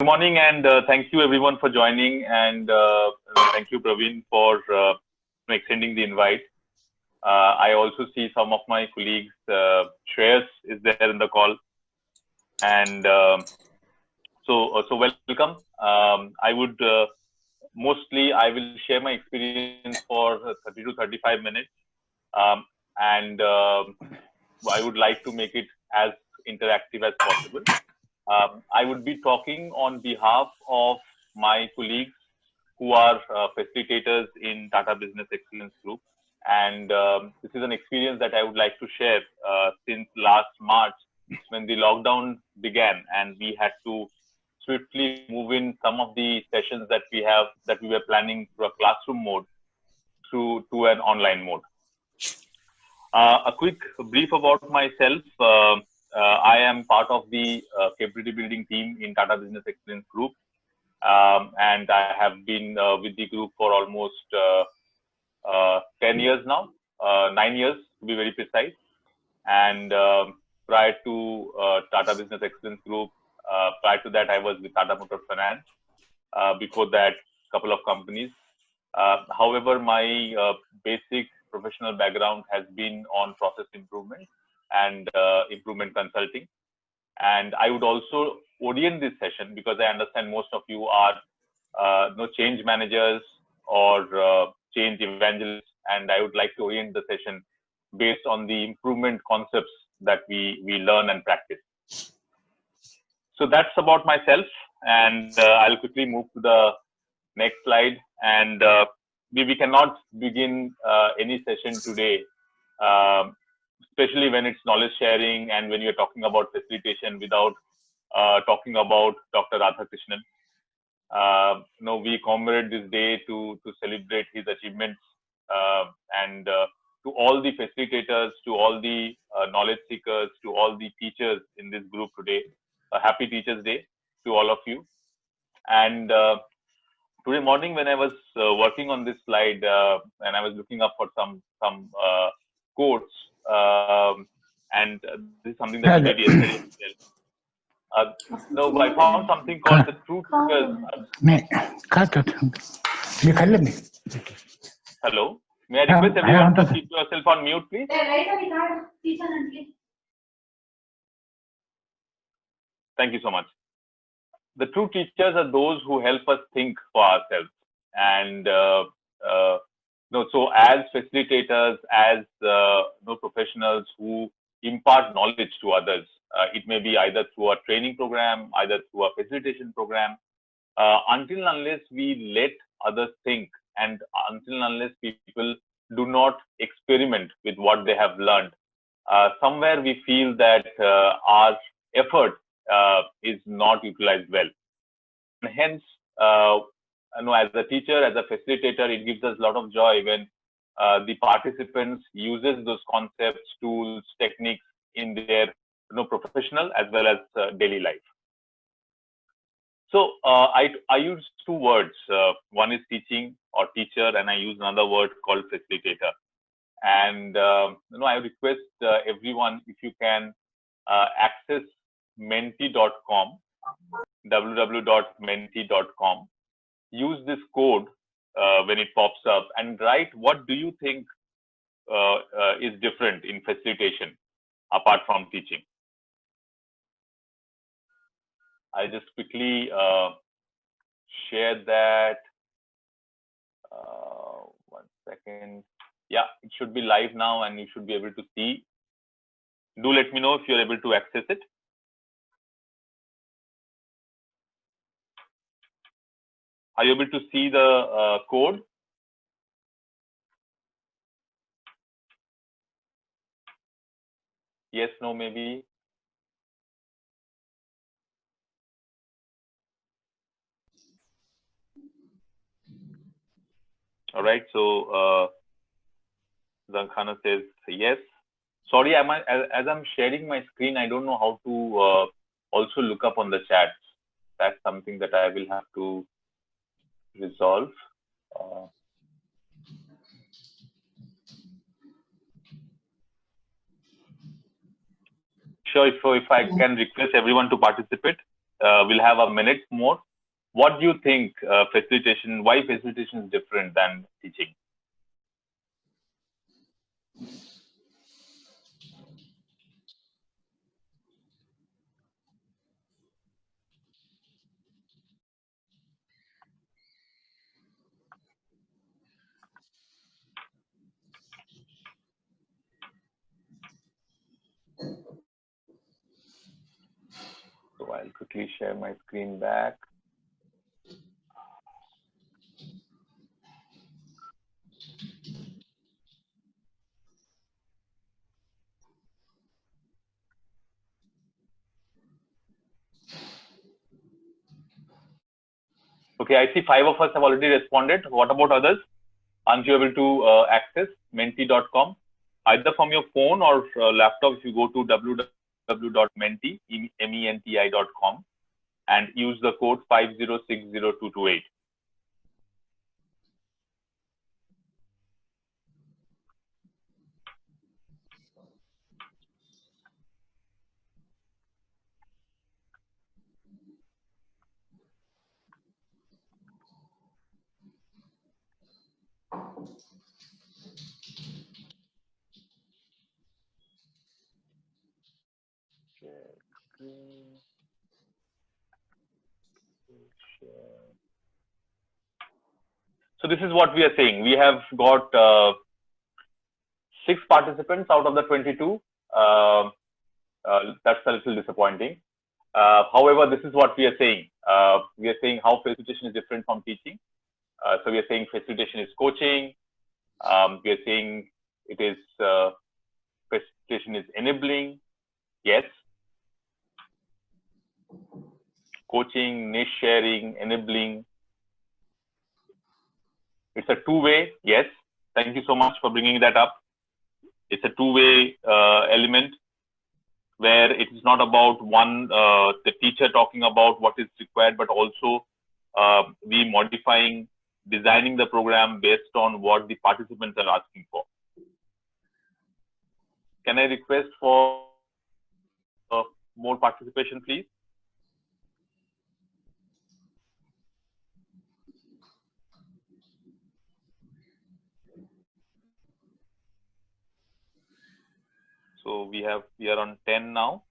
Good morning, and thank you everyone for joining, and thank you Praveen for extending the invite. I also see some of my colleagues. Shreyas is there in the call, and so welcome. I would mostly I will share my experience for 30 to 35 minutes, um, and I would like to make it as interactive as possible. I would be talking on behalf of my colleagues who are facilitators in Tata Business Excellence Group. And this is an experience that I would like to share since last March when the lockdown began and we had to swiftly move in some of the sessions that we were planning through a classroom mode through to an online mode. A quick brief about myself. I am part of the capability building team in Tata Business Excellence Group, and I have been with the group for almost 10 years now, 9 years to be very precise. And prior to Tata Business Excellence Group, prior to that, I was with Tata Motor Finance. Before that, couple of companies. However, my basic professional background has been on process improvement and improvement consulting. And I would also orient this session because I understand most of you are no change managers or change evangelists, and I would like to orient the session based on the improvement concepts that we learn and practice. So that's about myself, and I'll quickly move to the next slide. And we cannot begin any session today, especially when it's knowledge sharing and when you're talking about facilitation without talking about Dr. Radhakrishnan. We commemorate this day to celebrate his achievements and to all the facilitators, to all the knowledge seekers, to all the teachers in this group today. A happy Teachers Day to all of you. And today morning when I was working on this slide and I was looking up for some quotes, and this is something that we did yesterday. No, I found something called the true teachers. Hello, may I request everyone to keep yourself on mute, please? Thank you so much. The true teachers are those who help us think for ourselves. And so as facilitators, as professionals who impart knowledge to others, it may be either through a training program, either through a facilitation program, until unless we let others think and until unless people do not experiment with what they have learned, somewhere we feel that our effort is not utilized well. And hence, as a teacher, as a facilitator, it gives us a lot of joy when the participants uses those concepts, tools, techniques in their professional as well as daily life. So I use two words. One is teaching or teacher, and I use another word called facilitator. And I request everyone, if you can access menti.com, www.menti.com. Use this code when it pops up and write what do you think is different in facilitation apart from teaching. I just quickly share that. 1 second. Yeah, it should be live now and you should be able to see. Do let me know if you're able to access it. Are you able to see the code? Yes, no, maybe. All right. So Zankhana says yes. Sorry, as I'm sharing my screen, I don't know how to also look up on the chat. That's something that I will have to resolve. Sure, if I can request everyone to participate. we'll have a minute more. What do you think facilitation, why facilitation is different than teaching? So I'll quickly share my screen back. Okay, I see 5 of us have already responded. What about others? Aren't you able to access menti.com either from your phone or laptop? If you go to www.menti.com and use the code 5060228. So this is what we are saying. We have got 6 participants out of the 22. That's a little disappointing. However, this is what we are saying. We are saying how facilitation is different from teaching. So we are saying facilitation is coaching. We are saying it is facilitation is enabling. Yes. Coaching, niche sharing, enabling. It's a two-way. Yes. Thank you so much for bringing that up. It's a two-way element where it is not about the teacher talking about what is required, but also we modifying, designing the program based on what the participants are asking for. Can I request for more participation, please? So we are on 10 now.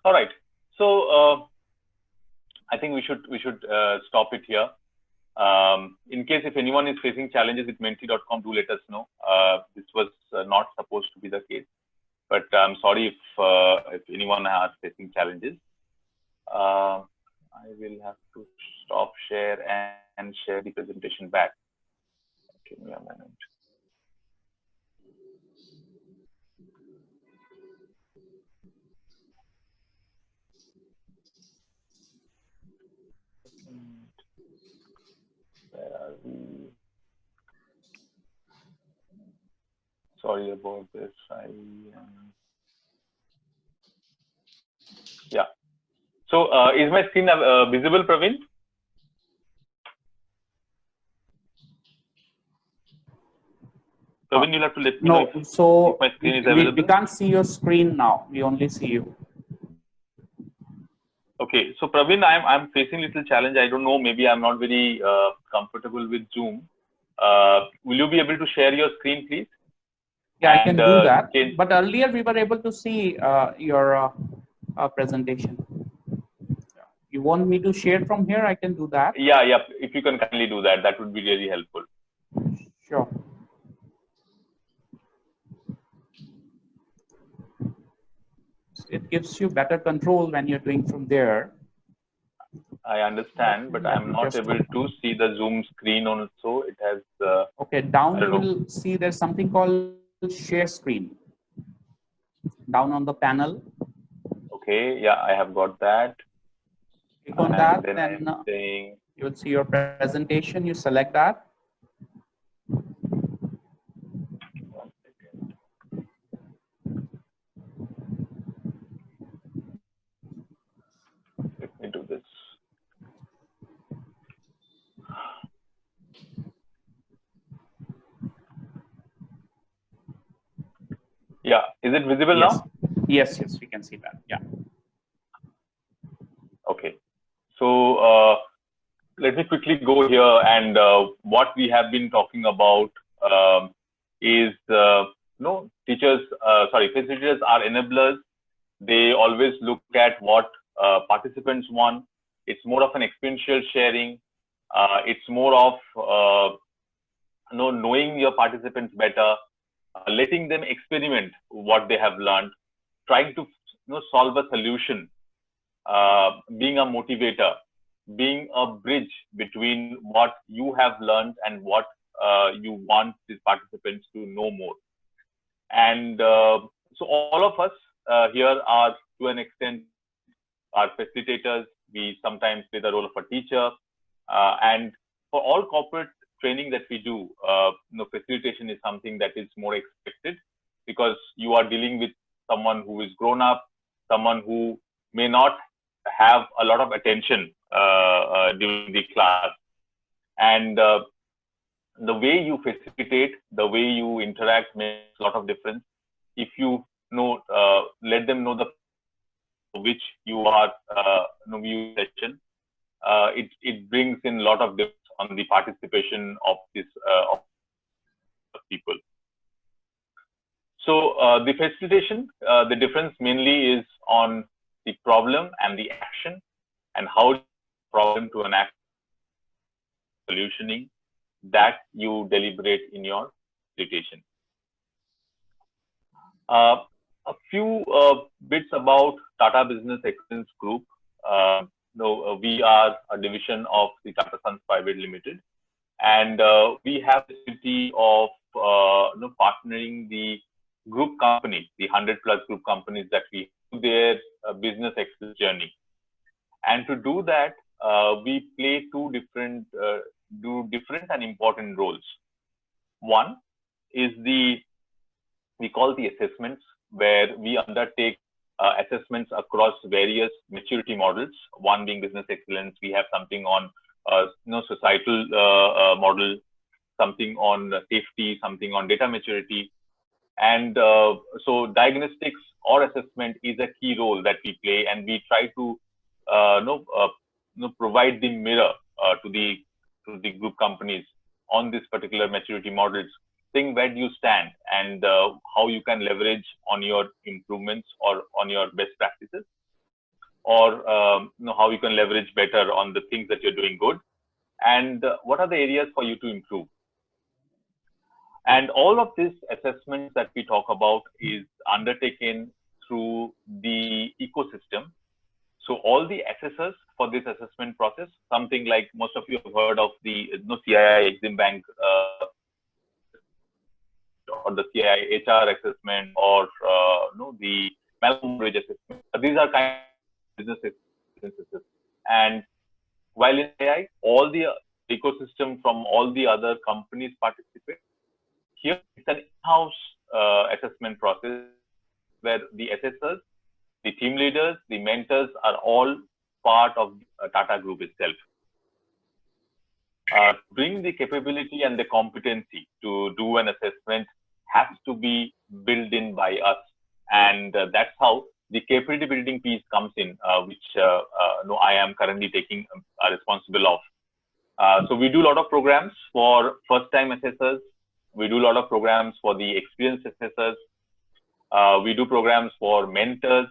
All right. So I think we should stop it here. In case if anyone is facing challenges with menti.com, do let us know. This was not supposed to be the case, but I'm sorry if anyone is facing challenges. I will have to stop share and share the presentation back. Give me a moment. Where are we? Sorry about this. Yeah. So is my screen visible, Praveen? Praveen, you'll have to let me know if my screen is available. We can't see your screen now. We only see you. Okay, so Praveen, I'm facing a little challenge. I don't know, maybe I'm not very comfortable with Zoom. Will you be able to share your screen, please? Yeah, I can do that. But earlier we were able to see your presentation. You want me to share from here? I can do that. Yeah. If you can kindly do that, that would be really helpful. Sure. It gives you better control when you're doing from there. I understand, but I'm not able to see the Zoom screen also. It has. Okay, down you will see there's something called share screen. Down on the panel. Okay, yeah, I have got that. Click on that, then you will see your presentation. You select that. Let me do this. Yeah, is it visible now? Yes, yes, we can see that. Yeah. Okay, so let me quickly go here, and what we have been talking about is teachers, facilitators are enablers. They always look at what participants want. It's more of an experiential sharing. It's more of knowing your participants better, letting them experiment what they have learned, trying to solve a solution, being a motivator, being a bridge between what you have learned and what you want these participants to know more. And so all of us here are, to an extent, are facilitators. We sometimes play the role of a teacher. And for all corporate training that we do, facilitation is something that is more expected, because you are dealing with someone who is grown up, someone who may not have a lot of attention during the class. And the way you facilitate, the way you interact makes a lot of difference. If you let them know the which you are view session, it brings in a lot of difference on the participation of this of people. So the facilitation, the difference mainly is on the problem and the action, and how problem to an action solutioning that you deliberate in your facilitation. A few bits about Tata Business Excellence Group. We are a division of the Tata Sons Private Limited, and we have the duty of partnering the group companies, the 100+ group companies that we do their business excellence journey. And to do that, we play two different and important roles. One is we call the assessments, where we undertake assessments across various maturity models. One being business excellence. We have something on societal model, something on safety, something on data maturity. And so diagnostics or assessment is a key role that we play, and we try to provide the mirror to the group companies on this particular maturity models, saying where do you stand, and how you can leverage on your improvements or on your best practices, or how you can leverage better on the things that you're doing good, and what are the areas for you to improve. And all of these assessments that we talk about is undertaken through the ecosystem. So all the assessors for this assessment process, something like most of you have heard of the CII Exim Bank or the CII HR assessment, or the Malcolm Bridge assessment. These are kind of business assessments. And while in AI, all the ecosystem from all the other companies participate. Here, it's an in-house assessment process where the assessors, the team leaders, the mentors are all part of Tata Group itself. Bring the capability and the competency to do an assessment has to be built in by us, and that's how the capability building piece comes in, which I am currently taking responsible of. So we do a lot of programs for first-time assessors. We do a lot of programs for the experienced assessors. We do programs for mentors,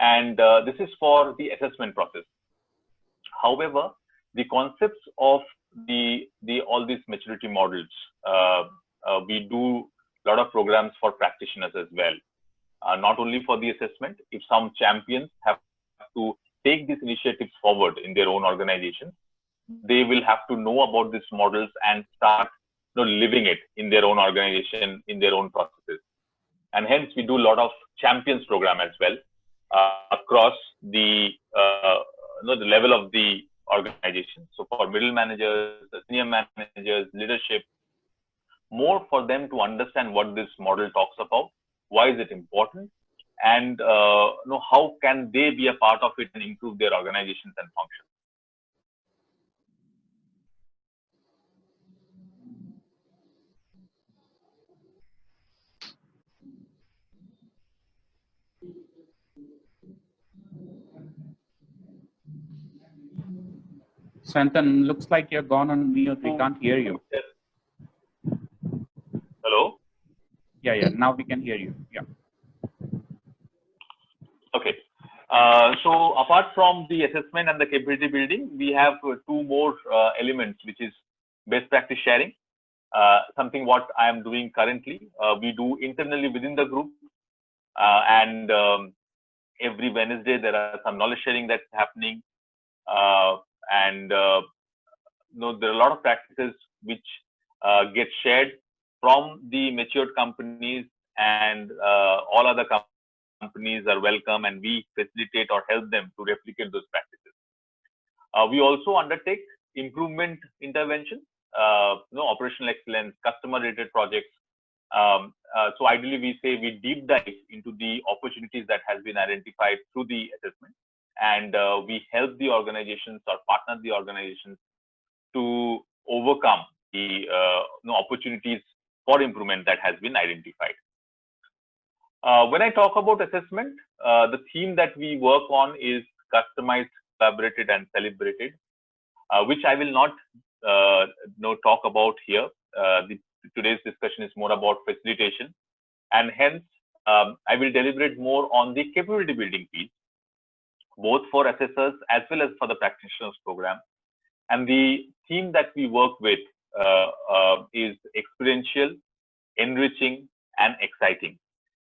and this is for the assessment process. However, the concepts of all these maturity models, we do a lot of programs for practitioners as well. Not only for the assessment, if some champions have to take these initiatives forward in their own organization, they will have to know about these models and start living it in their own organization, in their own processes. And hence, we do a lot of champions program as well across the the level of the organization. So for middle managers, the senior managers, leadership, more for them to understand what this model talks about, why is it important, and how can they be a part of it and improve their organizations and functions. Santan, looks like you're gone on mute. We can't hear you. Hello? Yeah. Now we can hear you. Yeah. Okay. So apart from the assessment and the capability building, we have two more elements, which is best practice sharing. Something what I am doing currently, we do internally within the group, and every Wednesday there are some knowledge sharing that's happening, and there are a lot of practices which get shared from the matured companies, and all other companies are welcome, and we facilitate or help them to replicate those practices. We also undertake improvement intervention, operational excellence, customer-related projects. So ideally, we say we deep dive into the opportunities that has been identified through the assessment, and we help the organizations or partner the organizations to overcome the opportunities for improvement that has been identified. When I talk about assessment, the theme that we work on is customized, collaborated, and celebrated, which I will not talk about here. Today's discussion is more about facilitation, and hence I will deliberate more on the capability building piece, both for assessors as well as for the practitioners program. And the theme that we work with is experiential, enriching, and exciting,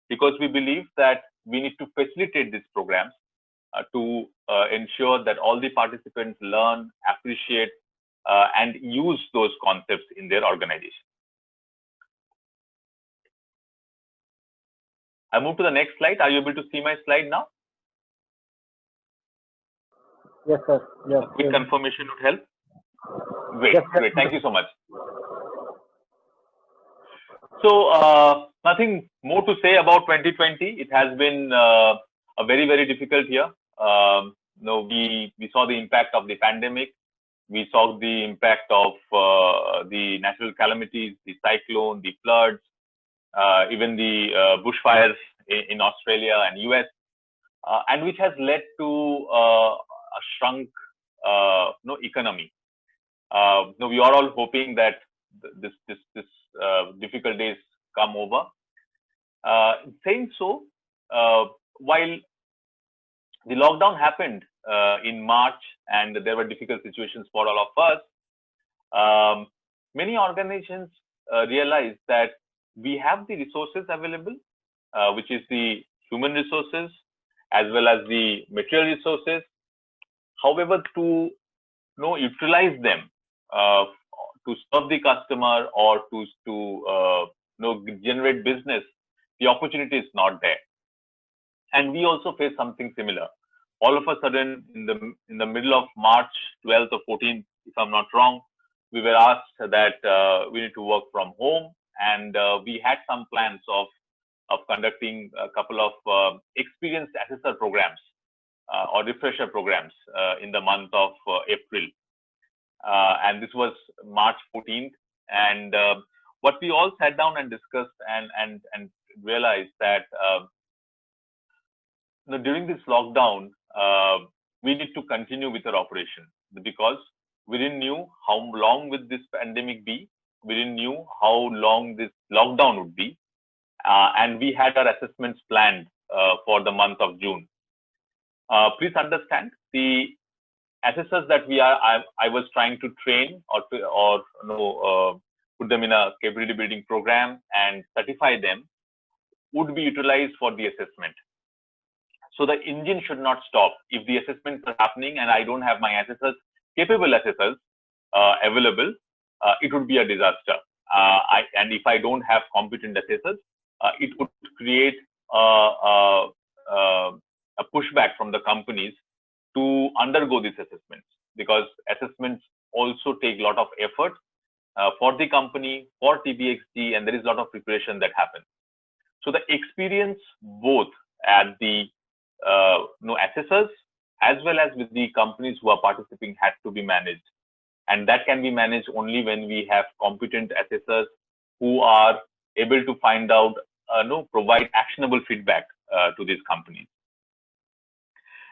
because we believe that we need to facilitate these programs to ensure that all the participants learn, appreciate, and use those concepts in their organization. I move to the next slide. Are you able to see my slide now? Yes, sir. Yes. A quick confirmation would help. Great, yes, great. Thank you so much. So nothing more to say about 2020. It has been a very, very difficult year. We saw the impact of the pandemic. We saw the impact of the natural calamities, the cyclone, the floods, even the bushfires in Australia and US, and which has led to a shrunk economy. We are all hoping that this difficult days come over. Saying so, while the lockdown happened in March and there were difficult situations for all of us, many organizations realized that we have the resources available, which is the human resources as well as the material resources. However, to utilize them to serve the customer or to generate business, the opportunity is not there. And we also face something similar. All of a sudden, in the middle of March 12th or 14th, if I'm not wrong, we were asked that we need to work from home, and we had some plans of conducting a couple of experienced assessor programs or refresher programs in the month of April. And this was March 14th. And what we all sat down and discussed and realized that during this lockdown, we need to continue with our operation, because we didn't know how long would this pandemic be. We didn't know how long this lockdown would be. And we had our assessments planned for the month of June. Please understand, the assessors that I was trying to train or put them in a capability building program and certify them would be utilized for the assessment. So the engine should not stop. If the assessments are happening and I don't have my assessors, capable assessors available, it would be a disaster. And if I don't have competent assessors, it would create a pushback from the companies to undergo these assessments, because assessments also take a lot of effort for the company, for TBXG, and there is a lot of preparation that happens. So the experience both at the assessors as well as with the companies who are participating has to be managed, and that can be managed only when we have competent assessors who are able to find out, provide actionable feedback to these companies.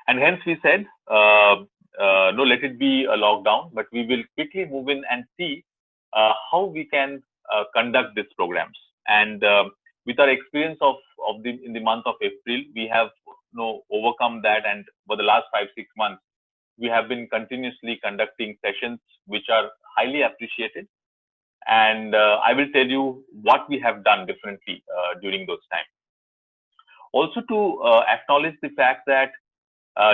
And hence we said, let it be a lockdown, but we will quickly move in and see how we can conduct these programs. And with our experience in the month of April, we have overcome that, and for the last 5-6 months, we have been continuously conducting sessions which are highly appreciated. And I will tell you what we have done differently during those times. Also to acknowledge the fact that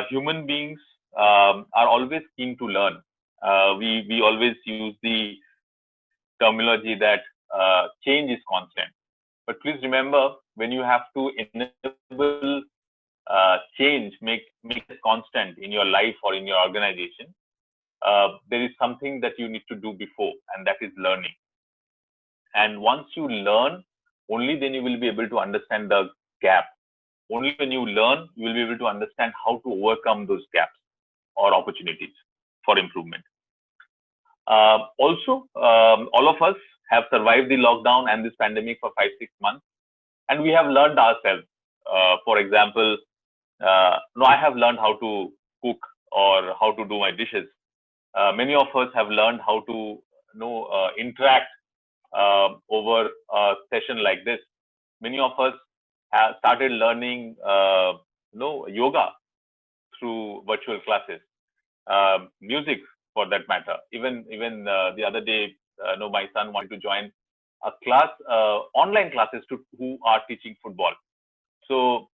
human beings are always keen to learn. We always use the terminology that change is constant. But please remember, when you have to enable change, make it constant in your life or in your organization, there is something that you need to do before, and that is learning. And once you learn, only then you will be able to understand the gap. Only when you learn, you will be able to understand how to overcome those gaps or opportunities for improvement. Also, all of us have survived the lockdown and this pandemic for 5-6 months, and we have learned ourselves. For example, I have learned how to cook or how to do my dishes. Many of us have learned how to interact over a session like this. Many of us have started learning yoga through virtual classes, music for that matter. Even the other day, my son wanted to join a class, online classes who are teaching football. So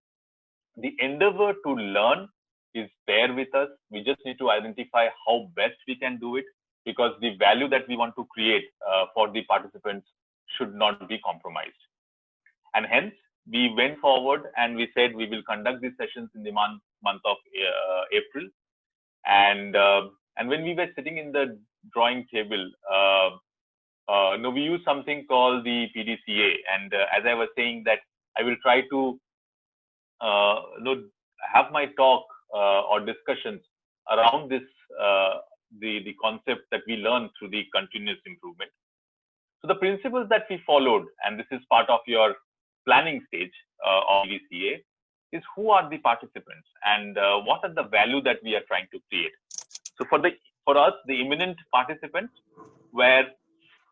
the endeavor to learn is there with us. We just need to identify how best we can do it, because the value that we want to create for the participants should not be compromised. And hence, we went forward and we said we will conduct these sessions in the month of April. And when we were sitting in the drawing table, we use something called the PDCA. And as I was saying, that I will try to have my talk or discussions around this, the concept that we learn through the continuous improvement. So the principles that we followed, and this is part of your planning stage of PDCA, is who are the participants and what are the value that we are trying to create. So for us, the imminent participants were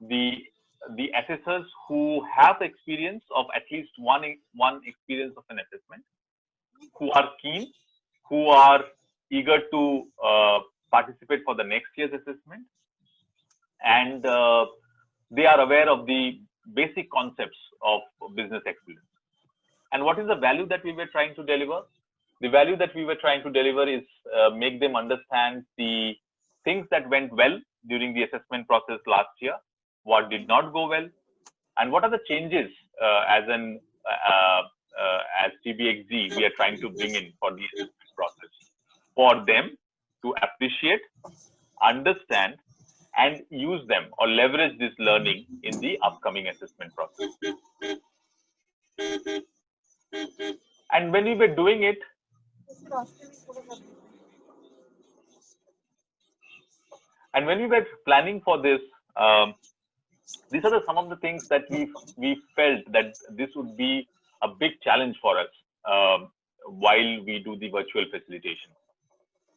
the assessors who have experience of at least one experience of an assessment, who are keen, who are eager to participate for the next year's assessment, and they are aware of the basic concepts of business excellence. And what is the value that we were trying to deliver? The value that we were trying to deliver is make them understand the things that went well during the assessment process last year, what did not go well, and what are the changes as TBXG we are trying to bring in for the assessment process, for them to appreciate, understand, and use them or leverage this learning in the upcoming assessment process. And when we were doing it, and when we were planning for this, these are some of the things that we felt that this would be a big challenge for us while we do the virtual facilitation.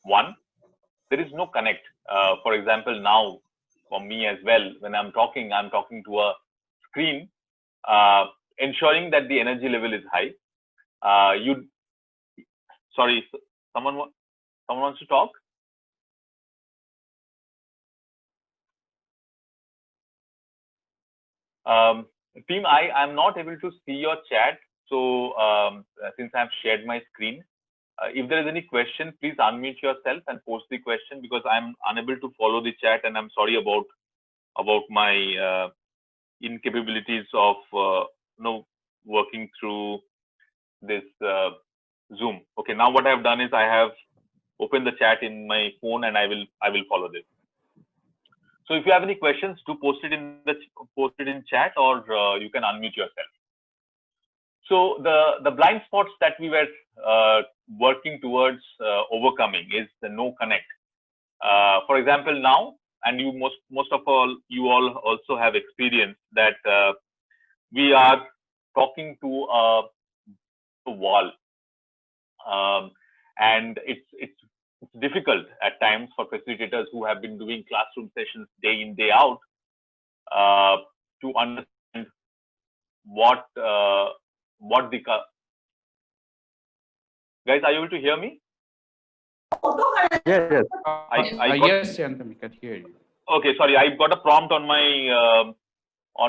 One, there is no connect. For example, now for me as well, when I'm talking to a screen, ensuring that the energy level is high. Sorry, someone wants to talk? Team, I am not able to see your chat. So since I've shared my screen, if there is any question, please unmute yourself and post the question, because I'm unable to follow the chat, and I'm sorry about my incapabilities of working through this Zoom. Okay, now what I have done is I have opened the chat in my phone, and I will follow this. So if you have any questions, do post it in chat, or you can unmute yourself. So the blind spots that we were working towards overcoming is the no connect. For example, now, and you most of all, you all also have experienced that we are talking to a wall, and it's difficult at times for facilitators who have been doing classroom sessions day in, day out to understand what the guys, are you able to hear me? Yes. Yes, Shantam, we can hear you. Okay, sorry, I've got a prompt on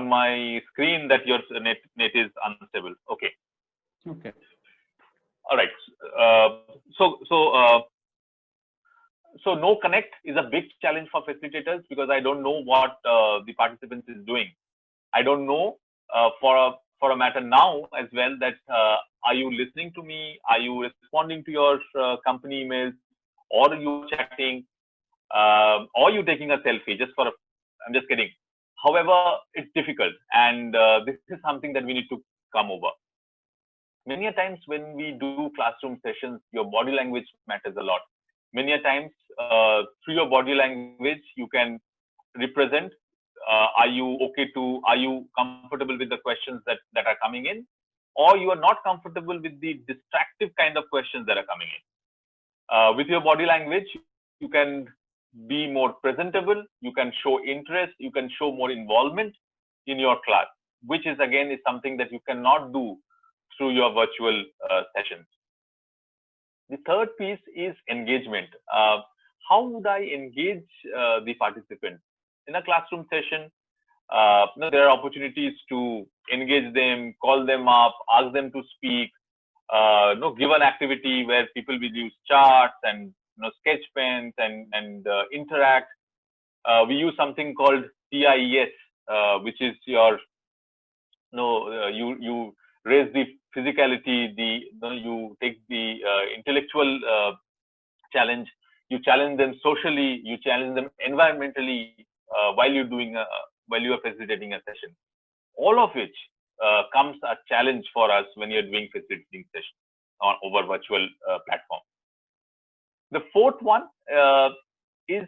my screen that your net is unstable. Okay. Okay. All right. So no connect is a big challenge for facilitators, because I don't know what the participants is doing. I don't know for a matter now as well that are you listening to me? Are you responding to your company emails, or are you chatting, or you taking a selfie just for I'm just kidding. However, it's difficult, and this is something that we need to come over. Many a times when we do classroom sessions, your body language matters a lot. Many a times through your body language, you can represent, are you comfortable with the questions that are coming in, or you are not comfortable with the distractive kind of questions that are coming in. With your body language, you can be more presentable, you can show interest, you can show more involvement in your class, which is again something that you cannot do through your virtual sessions. The third piece is engagement. How would I engage the participants in a classroom session? There are opportunities to engage them, call them up, ask them to speak. Give an activity where people will use charts and sketch pens and interact. We use something called TIES, which is your you raise the physicality, you take the intellectual challenge, you challenge them socially, you challenge them environmentally while you are facilitating a session. All of which comes a challenge for us when you're doing facilitating sessions over virtual platform. The fourth one is,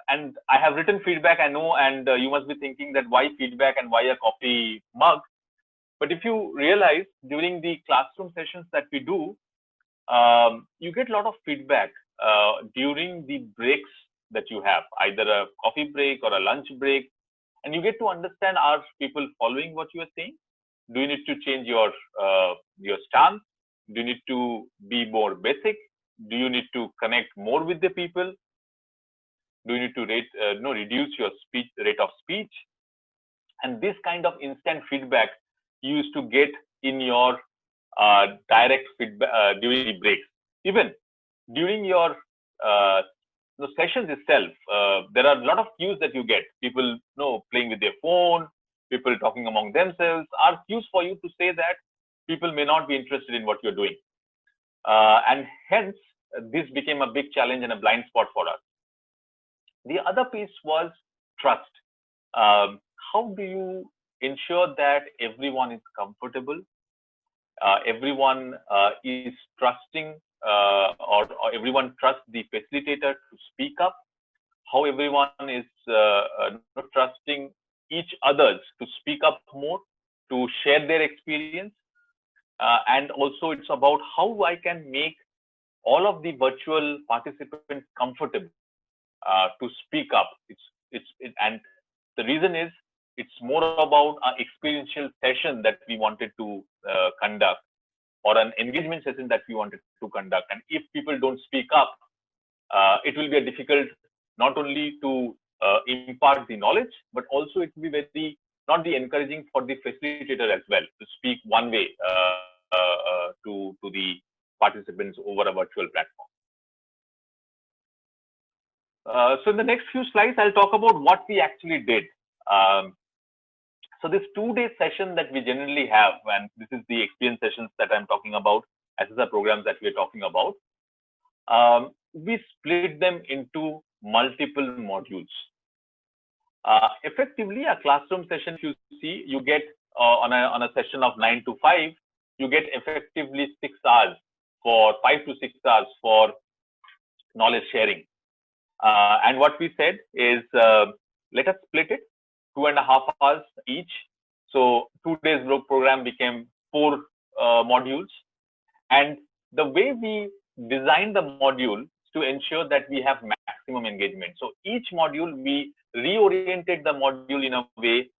and I have written feedback, I know, and you must be thinking that why feedback and why a coffee mug? But if you realize during the classroom sessions that we do, you get a lot of feedback during the breaks that you have, either a coffee break or a lunch break, and you get to understand, are people following what you are saying? Do you need to change your stance? Do you need to be more basic? Do you need to connect more with the people? Do you need to reduce your rate of speech? And this kind of instant feedback you used to get in your direct feedback during the breaks. Even during your sessions itself, there are a lot of cues that you get. People playing with their phone, people talking among themselves are cues for you to say that people may not be interested in what you're doing. And hence, this became a big challenge and a blind spot for us. The other piece was trust. How do you ensure that everyone is comfortable, everyone is trusting, or everyone trusts the facilitator to speak up, how everyone is trusting each others to speak up more, to share their experience, and also it's about how I can make all of the virtual participants comfortable to speak up. And the reason is, it's more about an experiential session that we wanted to conduct, or an engagement session that we wanted to conduct. And if people don't speak up, it will be difficult not only to impart the knowledge, but also it will be very not be encouraging for the facilitator as well to speak one way to the participants over a virtual platform. So in the next few slides, I'll talk about what we actually did. So this 2-day session that we generally have, and this is the experience sessions that I'm talking about, SSR programs that we're talking about, we split them into multiple modules. Effectively, a classroom session, if you see, you get on a session of 9 to 5, you get effectively 6 hours for 5 to 6 hours for knowledge sharing. And what we said is, let us split it 2.5 hours each. So 2 days program became 4 modules. And the way we designed the module to ensure that we have maximum engagement. So each module, we reoriented the module in a way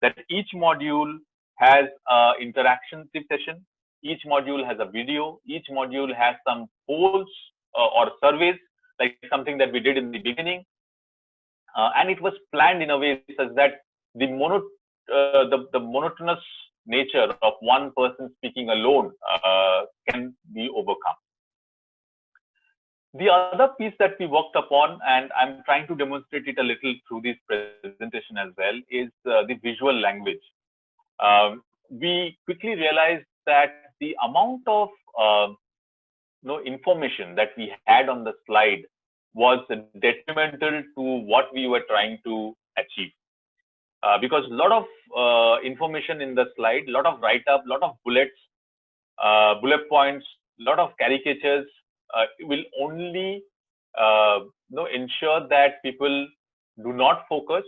that each module has an interaction session, each module has a video, each module has some polls or surveys, like something that we did in the beginning. And it was planned in a way such that the monotonous nature of one person speaking alone can be overcome. The other piece that we worked upon, and I'm trying to demonstrate it a little through this presentation as well, is the visual language. We quickly realized that the amount of information that we had on the slide was detrimental to what we were trying to achieve. Because a lot of information in the slide, a lot of write-up, a lot of bullets, bullet points, a lot of caricatures will only ensure that people do not focus.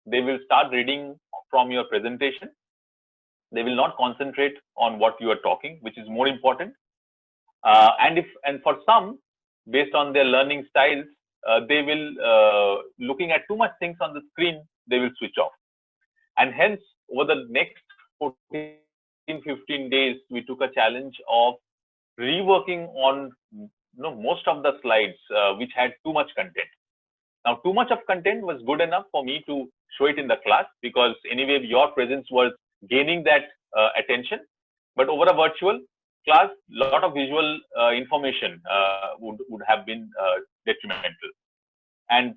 They will start reading from your presentation. They will not concentrate on what you are talking, which is more important. And for some, based on their learning styles, they will looking at too much things on the screen, they will switch off. And hence, over the next 14-15 days, we took a challenge of reworking on most of the slides which had too much content. Now, too much of content was good enough for me to show it in the class, because anyway, your presence was gaining that attention. But over a virtual class, a lot of visual information would have been detrimental. And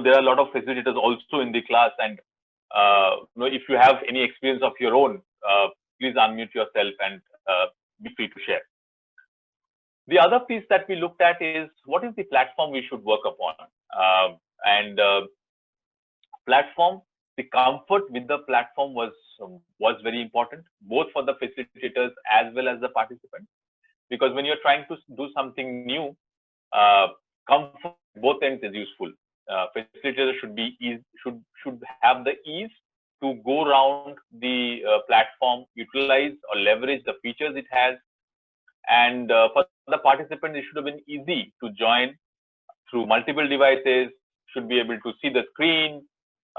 there are a lot of facilitators also in the class, and if you have any experience of your own, please unmute yourself and be free to share. The other piece that we looked at is, what is the platform we should work upon? Platform, the comfort with the platform was very important, both for the facilitators as well as the participants. Because when you're trying to do something new, comfort both ends is useful. Facilitators should have the ease to go around the platform, utilize or leverage the features it has. And for the participant, it should have been easy to join through multiple devices, should be able to see the screen.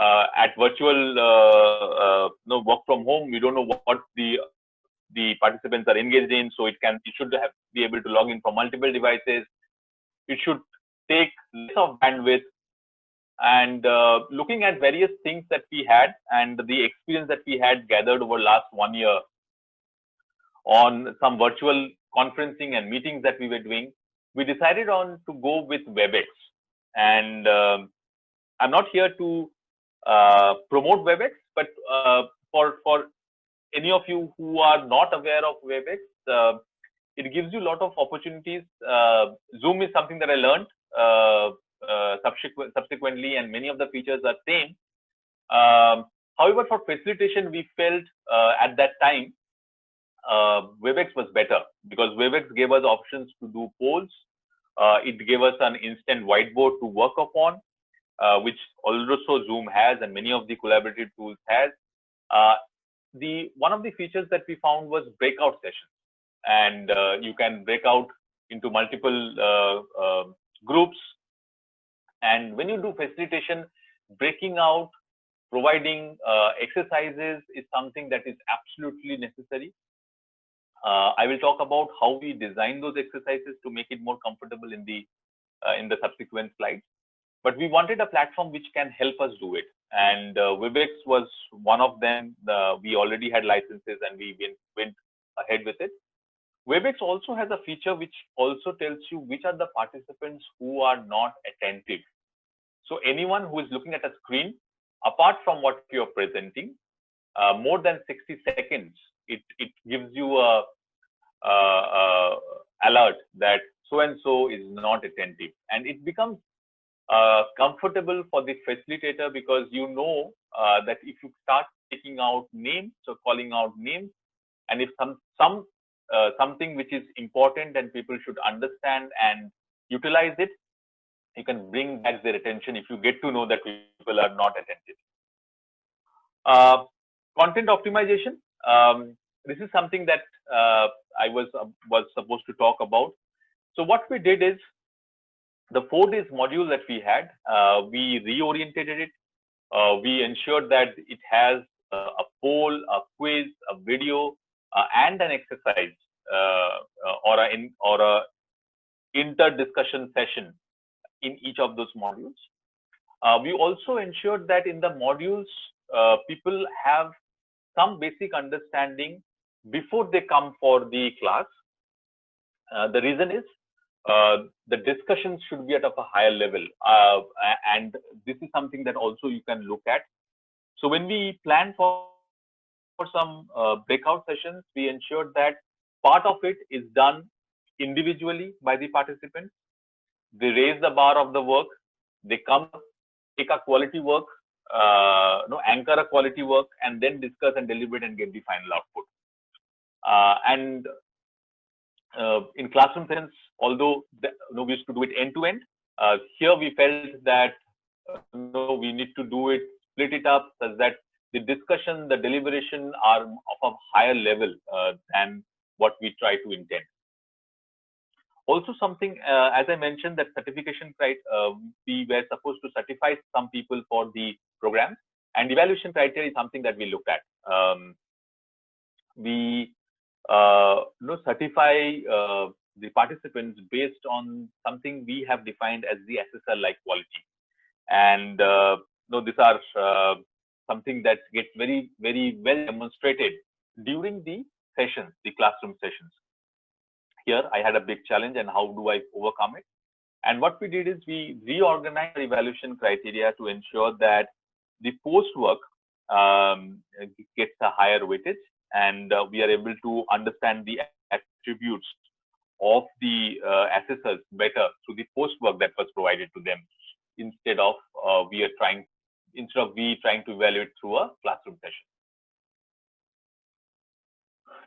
At virtual work from home, we don't know what the participants are engaged in, so it should be able to log in from multiple devices. It should take less of bandwidth. And looking at various things that we had and the experience that we had gathered over last 1 year on some virtual conferencing and meetings that we were doing, we decided on to go with WebEx. And I'm not here to promote WebEx, but for any of you who are not aware of WebEx, it gives you a lot of opportunities. Zoom is something that I learned subsequently, and many of the features are same. However, for facilitation, we felt at that time WebEx was better, because WebEx gave us options to do polls. It gave us an instant whiteboard to work upon, which also Zoom has and many of the collaborative tools has. One of the features that we found was breakout sessions, and you can break out into multiple groups. And when you do facilitation, breaking out, providing exercises is something that is absolutely necessary. I will talk about how we design those exercises to make it more comfortable in the subsequent slides. But we wanted a platform which can help us do it. and Webex was one of them. We already had licenses and we went ahead with it. Webex also has a feature which also tells you which are the participants who are not attentive. So anyone who is looking at a screen, apart from what you're presenting, more than 60 seconds, it gives you a alert that so-and-so is not attentive. And it becomes comfortable for the facilitator, because you know that if you start taking out names or calling out names, and if something which is important and people should understand and utilize it, you can bring back their attention if you get to know that people are not attentive. Content optimization. This is something that I was supposed to talk about. So what we did is, the 4 days module that we had, we reoriented it. We ensured that it has a poll, a quiz, a video, and an exercise, or a inter-discussion session in each of those modules. We also ensured that in the modules, people have some basic understanding before they come for the class. The reason is, the discussions should be at a higher level, and this is something that also you can look at. So when we plan for some breakout sessions, we ensured that part of it is done individually by the participants. They raise the bar of the work, they come, take a quality work, anchor a quality work, and then discuss and deliberate and get the final output. In classroom sense, although we used to do it end-to-end, here we felt that we need to do it, split it up, such that the discussion, the deliberation are of a higher level than what we try to intend. Also something, as I mentioned, that certification, we were supposed to certify some people for the program, and evaluation criteria is something that we looked at. We certify the participants based on something we have defined as the SSL-like quality, and these are something that gets very, very well demonstrated during the sessions, the classroom sessions. Here I had a big challenge, and how do I overcome it? And what we did is, we reorganized the evaluation criteria to ensure that the post work gets a higher weightage, and we are able to understand the attributes of the assessors better through the post work that was provided to them, instead of we trying to evaluate through a classroom session.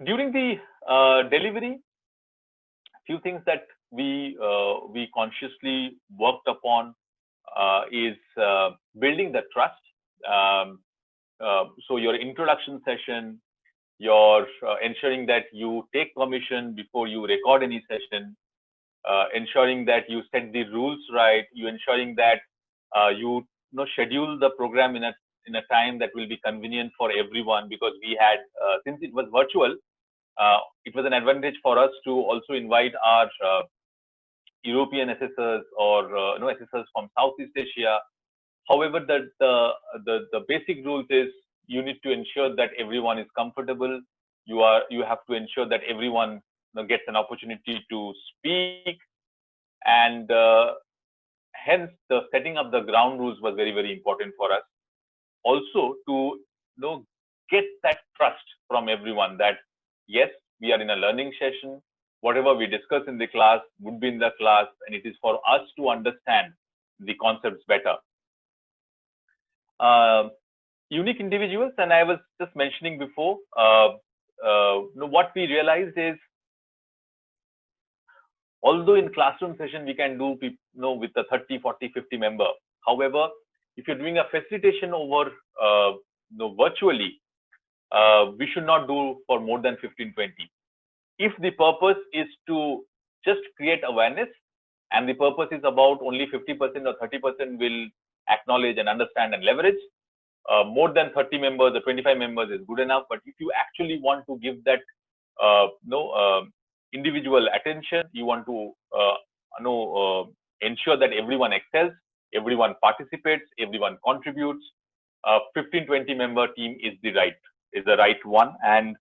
During the delivery, few things that we consciously worked upon is building the trust. So your introduction session, your ensuring that you take permission before you record any session, ensuring that you set the rules right, you ensuring that you schedule the program in a time that will be convenient for everyone, because we had, since it was virtual, it was an advantage for us to also invite our European assessors or assessors from Southeast Asia. However, the basic rules is, you need to ensure that everyone is comfortable. You have to ensure that everyone gets an opportunity to speak, and hence the setting up the ground rules was very, very important for us. Also to get that trust from everyone that yes, we are in a learning session. Whatever we discuss in the class would be in the class, and it is for us to understand the concepts better. Unique individuals, and I was just mentioning before, what we realized is, although in classroom session we can do with the 30, 40, 50 member. However, if you're doing a facilitation over virtually, we should not do for more than 15, 20. If the purpose is to just create awareness, and the purpose is about only 50% or 30% will acknowledge and understand and leverage, more than 30 members or 25 members is good enough. But if you actually want to give that individual attention, you want to ensure that everyone excels, everyone participates, everyone contributes, 15-20 member team is the right one. And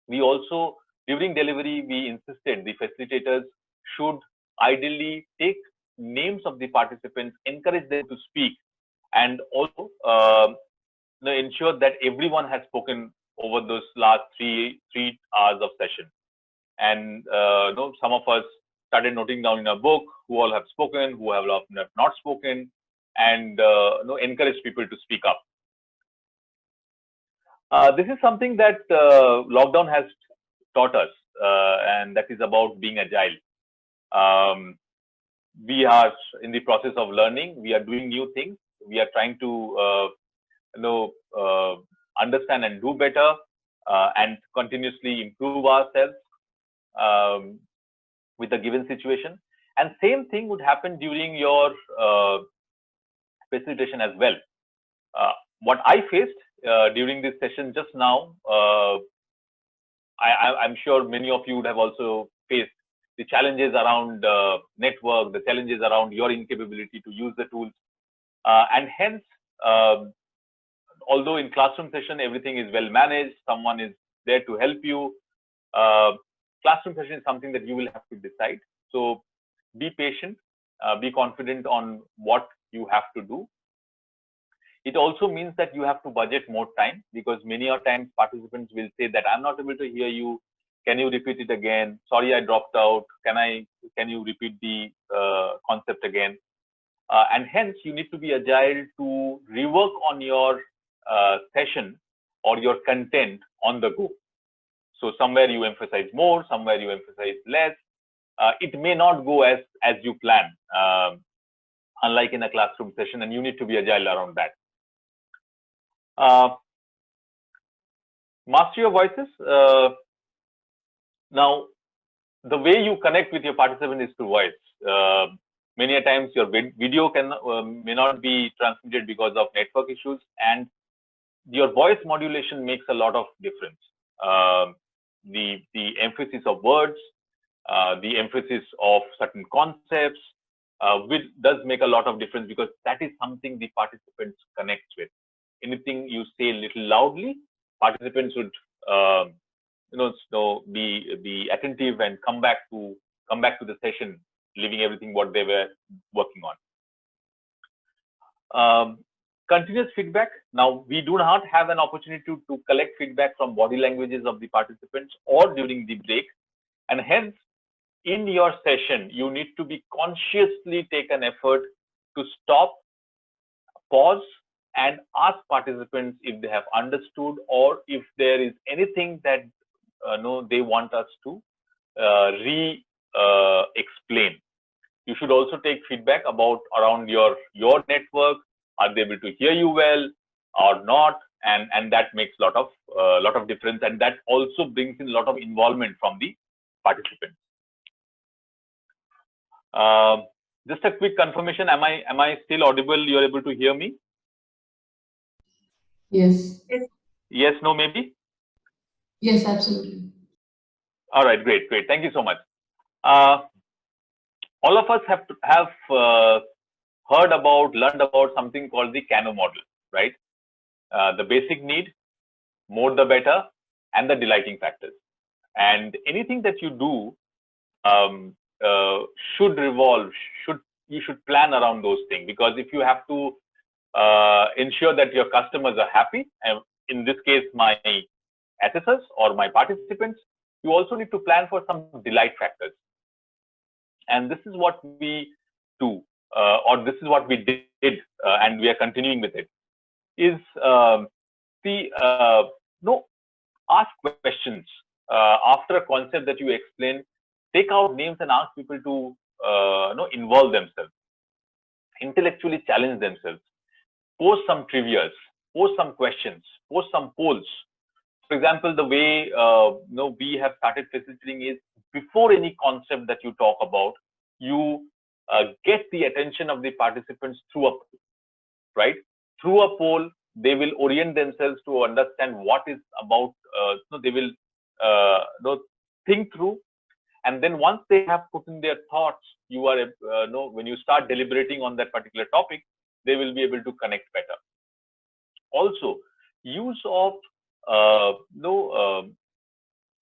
we also, during delivery, we insisted the facilitators should ideally take names of the participants, encourage them to speak, and also ensure that everyone has spoken over those last three hours of session. And some of us started noting down in a book who all have spoken, who have not spoken, and encourage people to speak up. This is something that lockdown has taught us, and that is about being agile. We are in the process of learning. We are doing new things. We are trying to understand and do better, and continuously improve ourselves with a given situation. And same thing would happen during your facilitation as well. What I faced during this session just now, I'm sure many of you would have also faced the challenges around network, the challenges around your incapability to use the tools. And hence, although in classroom session, everything is well managed, someone is there to help you, classroom session is something that you will have to decide. So be patient, be confident on what you have to do. It also means that you have to budget more time, because many times participants will say that I'm not able to hear you. Can you repeat it again? Sorry, I dropped out. Can you repeat the concept again? And hence you need to be agile to rework on your session or your content on the go. So somewhere you emphasize more, somewhere you emphasize less. It may not go as you plan, unlike in a classroom session, and you need to be agile around that. Master your voices. Now, the way you connect with your participant is through voice. Many a times your video may not be transmitted because of network issues, and your voice modulation makes a lot of difference. The emphasis of words, the emphasis of certain concepts, which does make a lot of difference, because that is something the participants connect with. Anything you say a little loudly, participants would be attentive and come back to the session, leaving everything what they were working on. Continuous feedback. Now, we do not have an opportunity to collect feedback from body languages of the participants or during the break, and hence in your session you need to be consciously take an effort to stop, pause, and ask participants if they have understood, or if there is anything that they want us to explain. You should also take feedback around your network. Are they able to hear you well or not? And that makes a lot of difference, and that also brings in a lot of involvement from the participants. Just a quick confirmation: am I still audible? You're able to hear me? Yes. Yes, no, maybe? Yes, absolutely. All right, great. Thank you so much. All of us have learned about something called the Kano model, right? The basic need, more the better, and the delighting factors. And anything that you do you should plan around those things, because if you have to ensure that your customers are happy, and in this case my assessors or my participants, you also need to plan for some delight factors. And this is what we do, or this is what we did, and we are continuing with it, is ask questions after a concept that you explain. Take out names and ask people to involve themselves, intellectually challenge themselves, post some trivias, post some questions, post some polls. For example, the way we have started facilitating is, before any concept that you talk about, you get the attention of the participants through a poll, right? Through a poll, they will orient themselves to understand what is about. They will think through, and then once they have put in their thoughts, you are when you start deliberating on that particular topic, they will be able to connect better. Also, use of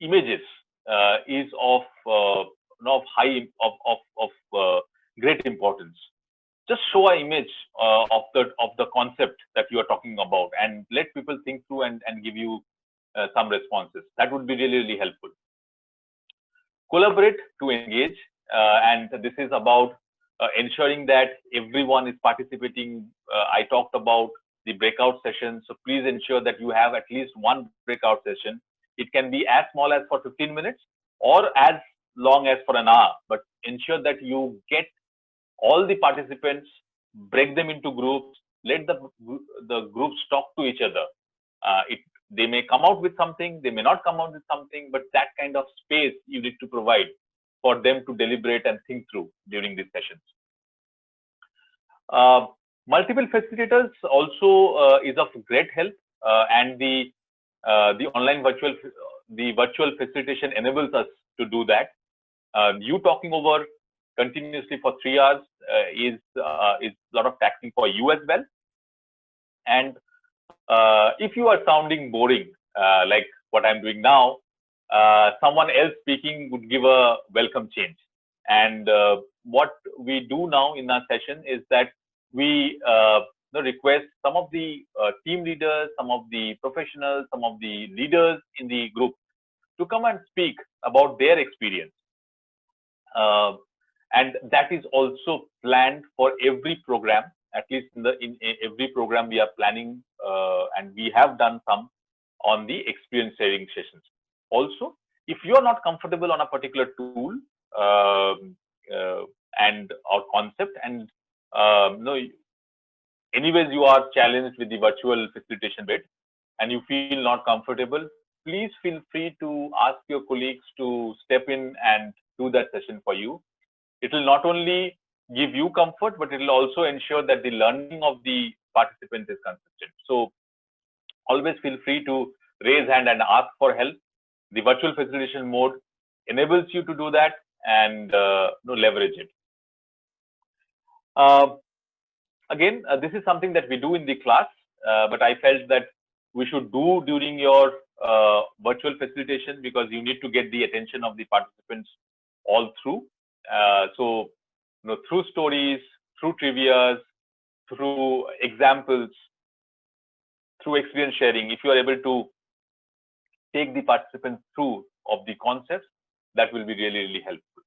images is of great importance. Just show an image of the concept that you are talking about, and let people think through and give you some responses. That would be really helpful. Collaborate to engage, and this is about ensuring that everyone is participating. I talked about the breakout session, so please ensure that you have at least one breakout session. It can be as small as for 15 minutes or as long as for an hour, but ensure that you get all the participants, break them into groups, let the groups talk to each other. They may come out with something, they may not come out with something, but that kind of space you need to provide for them to deliberate and think through during these sessions. Multiple facilitators also is of great help, and the virtual facilitation enables us to do that. You talking over continuously for 3 hours is a lot of taxing for you as well. And if you are sounding boring, like what I'm doing now, someone else speaking would give a welcome change. And what we do now in our session is that we request some of the team leaders, some of the professionals, some of the leaders in the group to come and speak about their experience. And that is also planned for every program. At least in every program we are planning, and we have done some on the experience sharing sessions. Also, if you are not comfortable on a particular tool and or concept, and anyways you are challenged with the virtual facilitation bit and you feel not comfortable, please feel free to ask your colleagues to step in and do that session for you. It will not only give you comfort, but it will also ensure that the learning of the participants is consistent. So always feel free to raise hand and ask for help. The virtual facilitation mode enables you to do that and leverage it. Again, this is something that we do in the class, but I felt that we should do during your virtual facilitation, because you need to get the attention of the participants all through. So, through stories, through trivias, through examples, through experience sharing, if you are able to take the participants through of the concepts, that will be really helpful.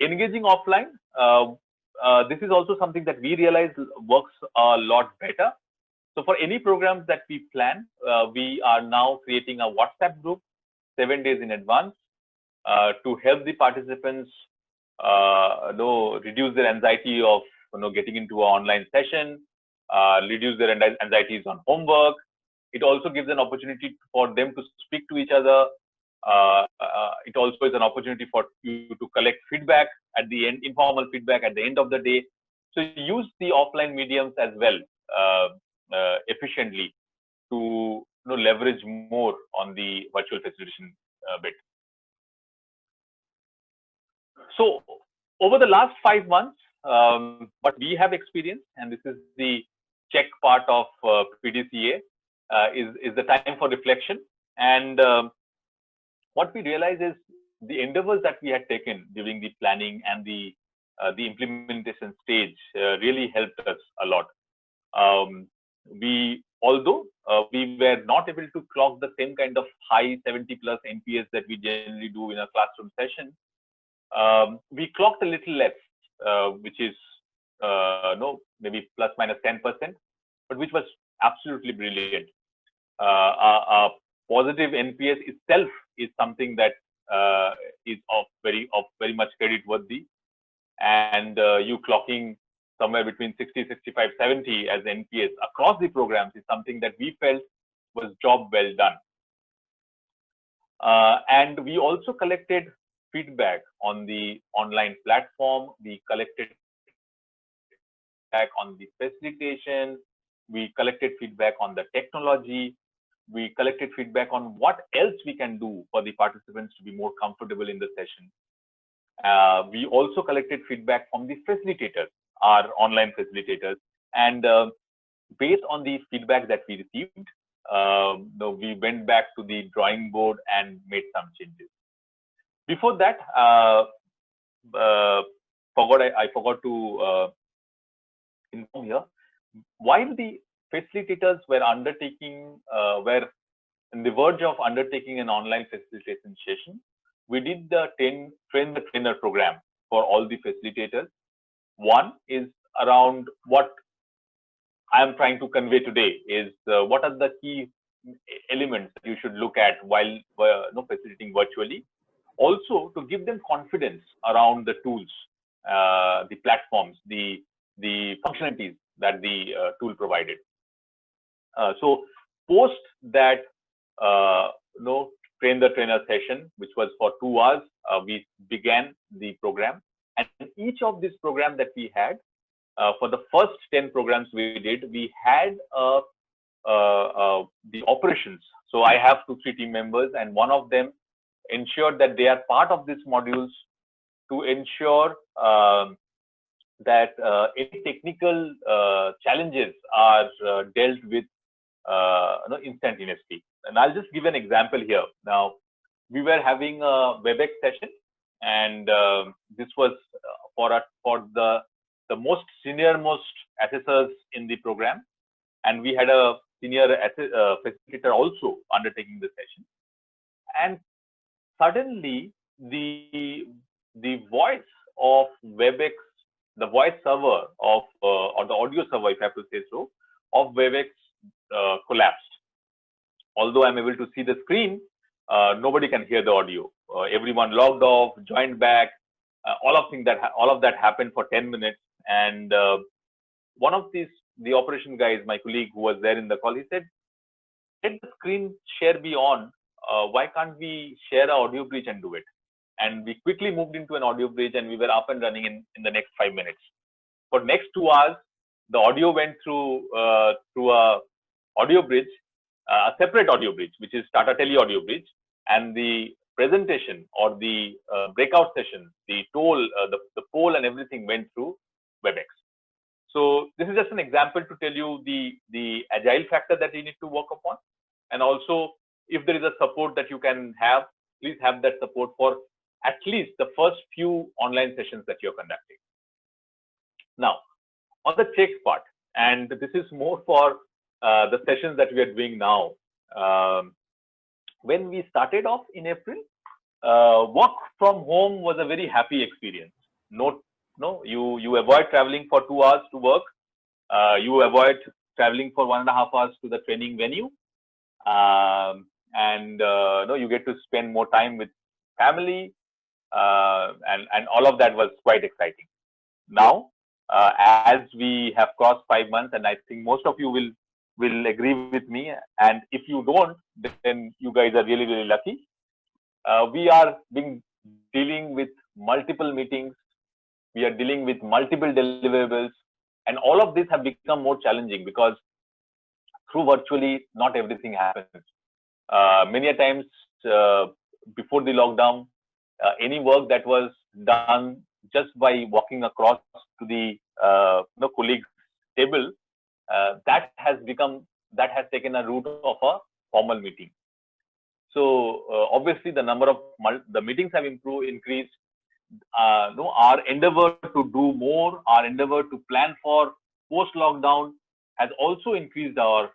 Engaging offline, this is also something that we realize works a lot better. So for any programs that we plan, we are now creating a WhatsApp group 7 days in advance to help the participants reduce their anxiety of getting into an online session, reduce their anxieties on homework. It also gives an opportunity for them to speak to each other. It also is an opportunity for you to collect feedback at the end, informal feedback at the end of the day. So use the offline mediums as well efficiently to leverage more on the virtual facilitation bit. So over the last 5 months, what we have experienced, and this is the check part of PDCA, is the time for reflection. And what we realize is the endeavors that we had taken during the planning and the implementation stage really helped us a lot. Although we were not able to clock the same kind of high 70+ NPS that we generally do in a classroom session, we clocked a little less, which is maybe ±10%, but which was absolutely brilliant. A positive NPS itself is something that is of very much credit worthy, and you clocking somewhere between 60, 65, 70 as NPS across the programs is something that we felt was job well done. And we also collected feedback on the online platform. We collected feedback on the facilitation. We collected feedback on the technology. We collected feedback on what else we can do for the participants to be more comfortable in the session. We also collected feedback from the facilitators, our online facilitators, and based on the feedback that we received, we went back to the drawing board and made some changes. Before that, I forgot to inform here. While the facilitators were were on the verge of undertaking an online facilitation session, we did the train the trainer program for all the facilitators. One is around what I am trying to convey today is what are the key elements that you should look at while facilitating virtually. Also, to give them confidence around the tools, the platforms, the functionalities that the tool provided. So, post that train the trainer session, which was for 2 hours, we began the program, and each of these programs that we had, for the first 10 programs we did, we had the operations. So I have 2-3 team members, and one of them ensured that they are part of these modules to ensure that any technical challenges are dealt with instantaneously. And I'll just give an example here. Now, we were having a WebEx session, and this was for the most senior-most assessors in the program, and we had a senior facilitator also undertaking the session. And suddenly, the voice of WebEx, the voice server of or the audio server, if I have to say so, of WebEx collapsed. Although I'm able to see the screen, nobody can hear the audio. Everyone logged off, joined back. All of that happened for 10 minutes. And one of the operation guys, my colleague who was there in the call, he said, "Let the screen share be on. Why can't we share an audio bridge and do it?" And we quickly moved into an audio bridge, and we were up and running in the next 5 minutes. For next 2 hours, the audio went through a audio bridge, a separate audio bridge, which is Tata Tele audio bridge, and the presentation or the breakout session, the poll and everything went through WebEx. So this is just an example to tell you the agile factor that you need to work upon, and also if there is a support that you can have, please have that support for at least the first few online sessions that you're conducting. Now, on the checks part, and this is more for the sessions that we are doing now. When we started off in April, work from home was a very happy experience. You avoid traveling for 2 hours to work. You avoid traveling for 1.5 hours to the training venue, and you get to spend more time with family, and all of that was quite exciting. Now, as we have crossed 5 months, and I think most of you will agree with me, and if you don't, then you guys are really, really lucky. We are dealing with multiple meetings. We are dealing with multiple deliverables, and all of this have become more challenging because through virtually, not everything happens. Many a times before the lockdown, any work that was done just by walking across to the colleague's table, that has taken a route of a formal meeting. So obviously the number of the meetings have increased. Our endeavor to do more, our endeavor to plan for post lockdown has also increased our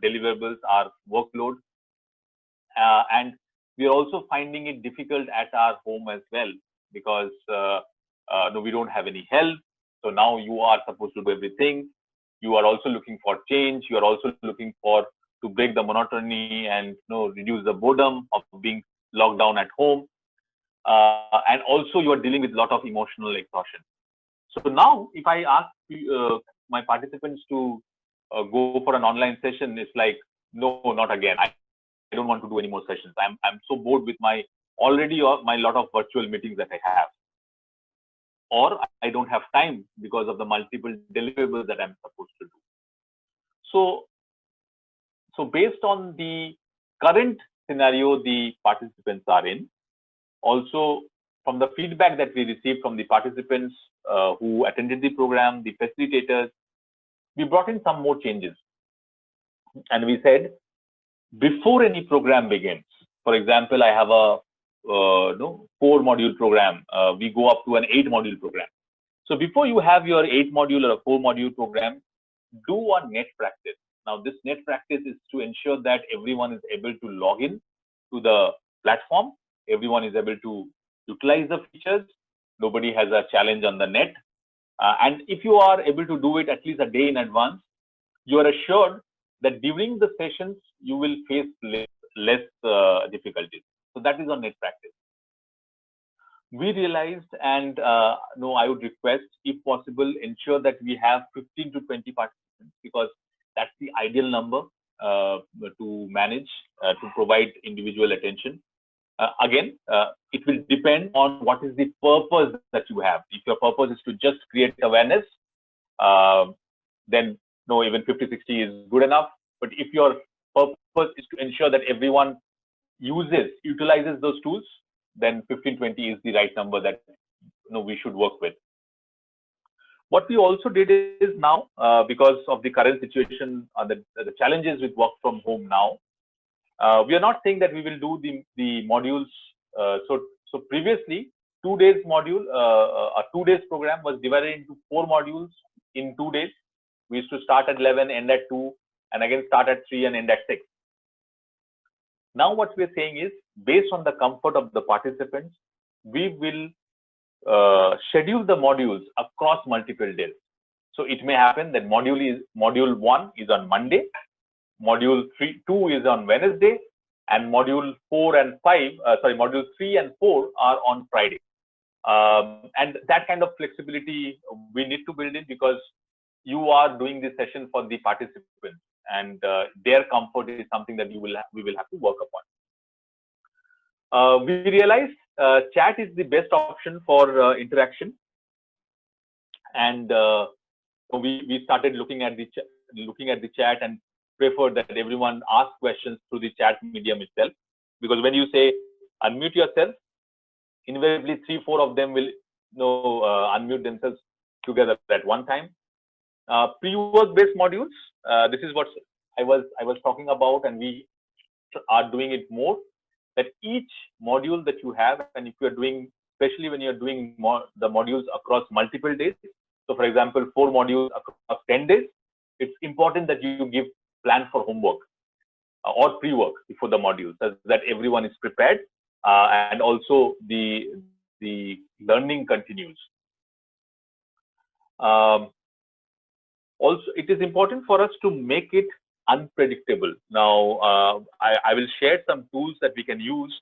deliverables, our workload, and we are also finding it difficult at our home as well because we don't have any help. So now you are supposed to do everything. You are also looking for change. You are also looking to break the monotony and reduce the boredom of being locked down at home. And also you are dealing with a lot of emotional exhaustion. So now if I ask my participants to go for an online session, it's like, no, not again. I don't want to do any more sessions. I'm so bored with my lot of virtual meetings that I have. Or I don't have time because of the multiple deliverables that I'm supposed to do. So based on the current scenario the participants are in, also from the feedback that we received from the participants who attended the program, the facilitators, we brought in some more changes. And we said, before any program begins, for example, I have a 4-module program. We go up to an 8-module program. So before you have your 8-module or a 4-module program, do a net practice. Now, this net practice is to ensure that everyone is able to log in to the platform. Everyone is able to utilize the features. Nobody has a challenge on the net. And if you are able to do it at least a day in advance, you are assured that during the sessions, you will face less difficulties. So that is our net practice. We realized, and no, I would request, if possible, ensure that we have 15 to 20 participants, because that's the ideal number to manage, to provide individual attention. Again, it will depend on what is the purpose that you have. If your purpose is to just create awareness, then no, even 50, 60 is good enough. But if your purpose is to ensure that everyone utilizes those tools, then 15, 20 is the right number that we should work with. What we also did is now, because of the current situation, the challenges with work from home now, we are not saying that we will do the modules. So previously, 2 days module, a 2 days program was divided into 4 modules in 2 days. We used to start at 11, end at 2, and again start at 3 and end at 6. Now what we're saying is, based on the comfort of the participants, we will schedule the modules across multiple days. So it may happen that module 1 is on Monday, module 2 is on Wednesday, and module 3 and 4 are on Friday. And that kind of flexibility we need to build in, because you are doing this session for the participants, and their comfort is something that we will have to work upon. We realized chat is the best option for interaction, and we started looking at the chat and preferred that everyone ask questions through the chat medium itself, because when you say unmute yourself, invariably 3-4 of them will unmute themselves together at one time. Pre-work based modules, this is what I was talking about, and we are doing it more, that each module that you have, and if you are doing, especially when you're doing the modules across multiple days, so for example 4 modules across 10 days, it's important that you give plan for homework or pre-work before the modules, so that everyone is prepared, and also the learning continues. Also, it is important for us to make it unpredictable. Now, I will share some tools that we can use,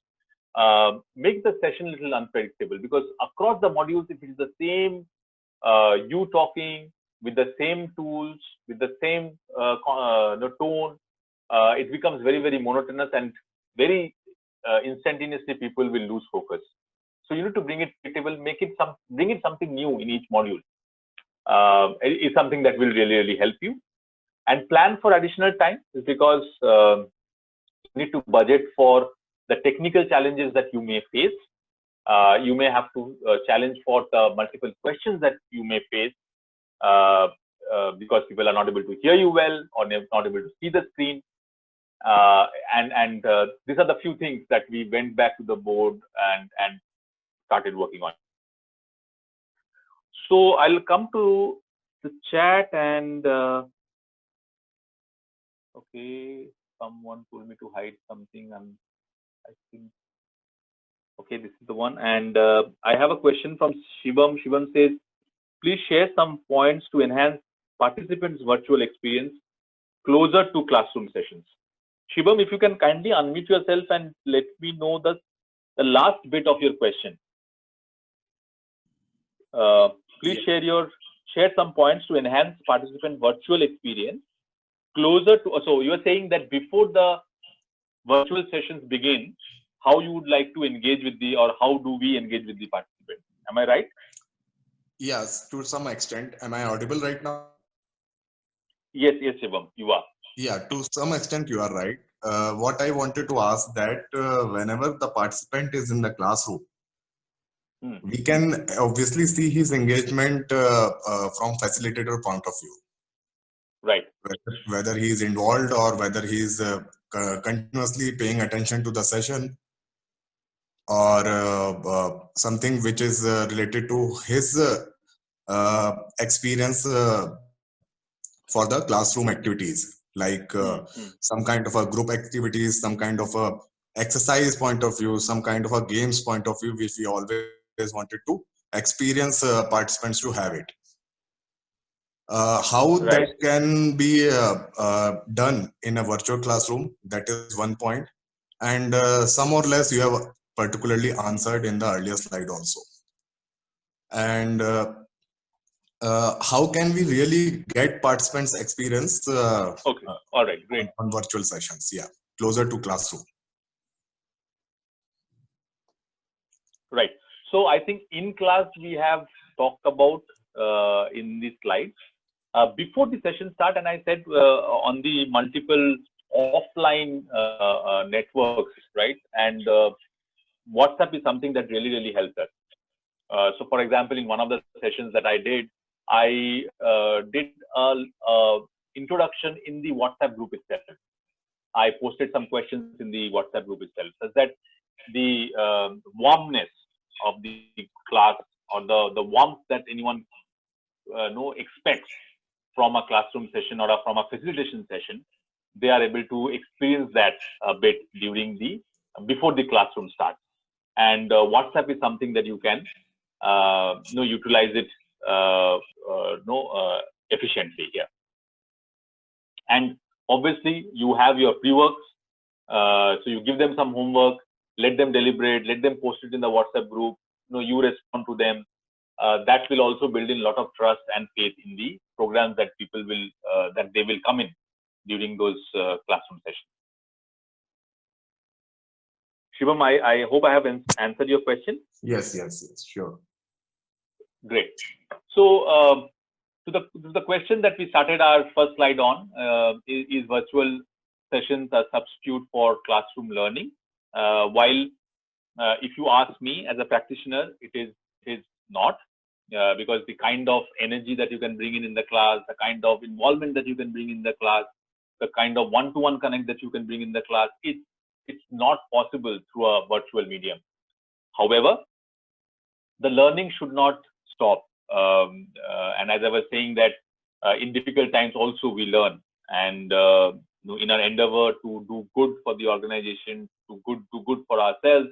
make the session a little unpredictable, because across the modules, if it is the same you talking with the same tools, with the same tone, it becomes very, very monotonous, and very instantaneously people will lose focus. So you need to bring it predictable, bring it something new in each module. Is something that will really, really help you. And plan for additional time, is because you need to budget for the technical challenges that you may face. You may have to challenge for the multiple questions that you may face, because people are not able to hear you well, or not able to see the screen. And these are the few things that we went back to the board and started working on. So I'll come to the chat, and okay, someone told me to hide something. I think, okay, this is the one. And I have a question from Shivam. Shivam says, please share some points to enhance participants' virtual experience closer to classroom sessions. Shivam, if you can kindly unmute yourself and let me know the last bit of your question. Please share some points to enhance participant virtual experience closer to. So you are saying that before the virtual sessions begin, how you would like to engage with or how do we engage with the participant? Am I right? Yes, to some extent. Am I audible right now? Yes, Shivam, you are. Yeah, to some extent you are right. What I wanted to ask that whenever the participant is in the classroom, we can obviously see his engagement from facilitator point of view. whether he is involved or whether he is continuously paying attention to the session, or something which is related to his experience for the classroom activities, like some kind of a group activities, some kind of a exercise point of view, some kind of a games point of view, which we always wanted to experience participants to have it. How Right. that can be done in a virtual classroom, that is one point. And some or less you have particularly answered in the earlier slide also. And how can we really get participants experience Okay. All right. Great. on virtual sessions? Yeah, closer to classroom. Right. So I think in class we have talked about in the slides. Before the session start, and I said on the multiple offline networks, right? And WhatsApp is something that really helps us. So for example, in one of the sessions that I did a introduction in the WhatsApp group itself. I posted some questions in the WhatsApp group itself, such that the warmness of the class, or the warmth that anyone expects from a classroom session or from a facilitation session, they are able to experience that a bit before the classroom starts. And WhatsApp is something that you can utilize it efficiently here. And obviously you have your pre-works, so you give them some homework, let them deliberate, let them post it in the WhatsApp group, you respond to them. That will also build in a lot of trust and faith in the programs that people will that they will come in during those classroom sessions. Shivam, I hope I have answered your question. Yes, sure. Great. So to the question that we started our first slide on, is virtual sessions a substitute for classroom learning? While if you ask me as a practitioner, it is not, because the kind of energy that you can bring in the class, the kind of involvement that you can bring in the class, the kind of one-to-one connect that you can bring in the class, it's not possible through a virtual medium. However, the learning should not stop. And as I was saying that in difficult times also we learn, and in our endeavor to do good for the organization, to do good for ourselves,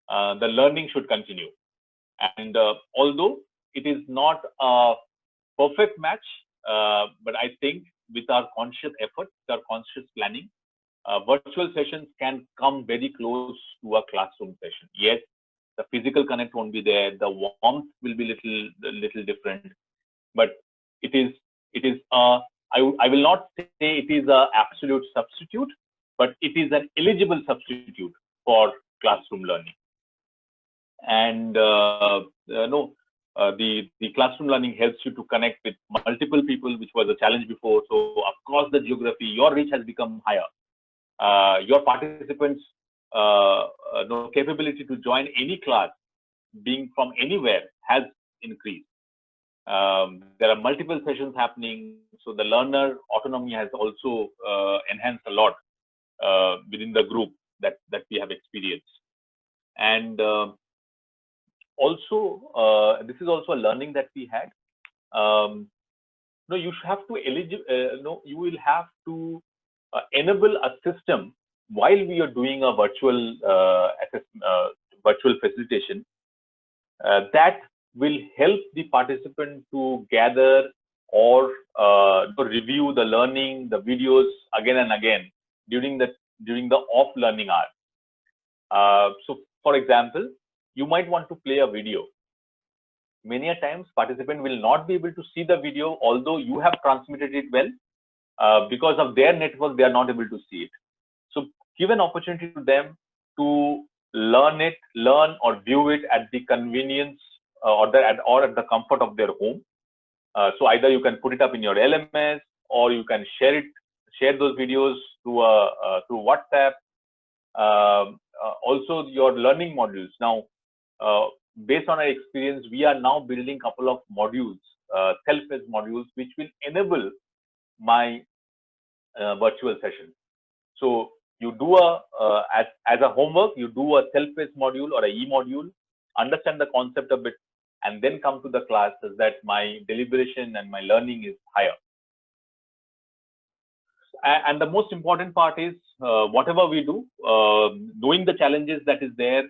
the learning should continue. And although it is not a perfect match, but I think with our conscious effort, with our conscious planning, virtual sessions can come very close to a classroom session. Yes, the physical connect won't be there, the warmth will be little different, but I will not say it is an absolute substitute, but it is an eligible substitute for classroom learning. And the classroom learning helps you to connect with multiple people, which was a challenge before. So across the geography, your reach has become higher. Your participants' capability to join any class, being from anywhere, has increased. There are multiple sessions happening, so the learner autonomy has also enhanced a lot within the group that we have experienced. And also, this is also a learning that we had. You have to you will have to enable a system while we are doing a virtual virtual facilitation that will help the participant to gather or to review the learning, the videos again and again during the off learning hours. So, for example, you might want to play a video. Many a times, participant will not be able to see the video, although you have transmitted it well. Because of their network, they are not able to see it. So, give an opportunity to them to learn or view it at the convenience or at the comfort of their home. So either you can put it up in your LMS, or you can share those videos through WhatsApp. Also, your learning modules. Now, based on our experience, we are now building a couple of modules, self-paced modules, which will enable my virtual session. So you do as a homework, you do a self-paced module or a e-module, understand the concept of it, and then come to the class, so that my deliberation and my learning is higher. And the most important part is, whatever we do, knowing the challenges that is there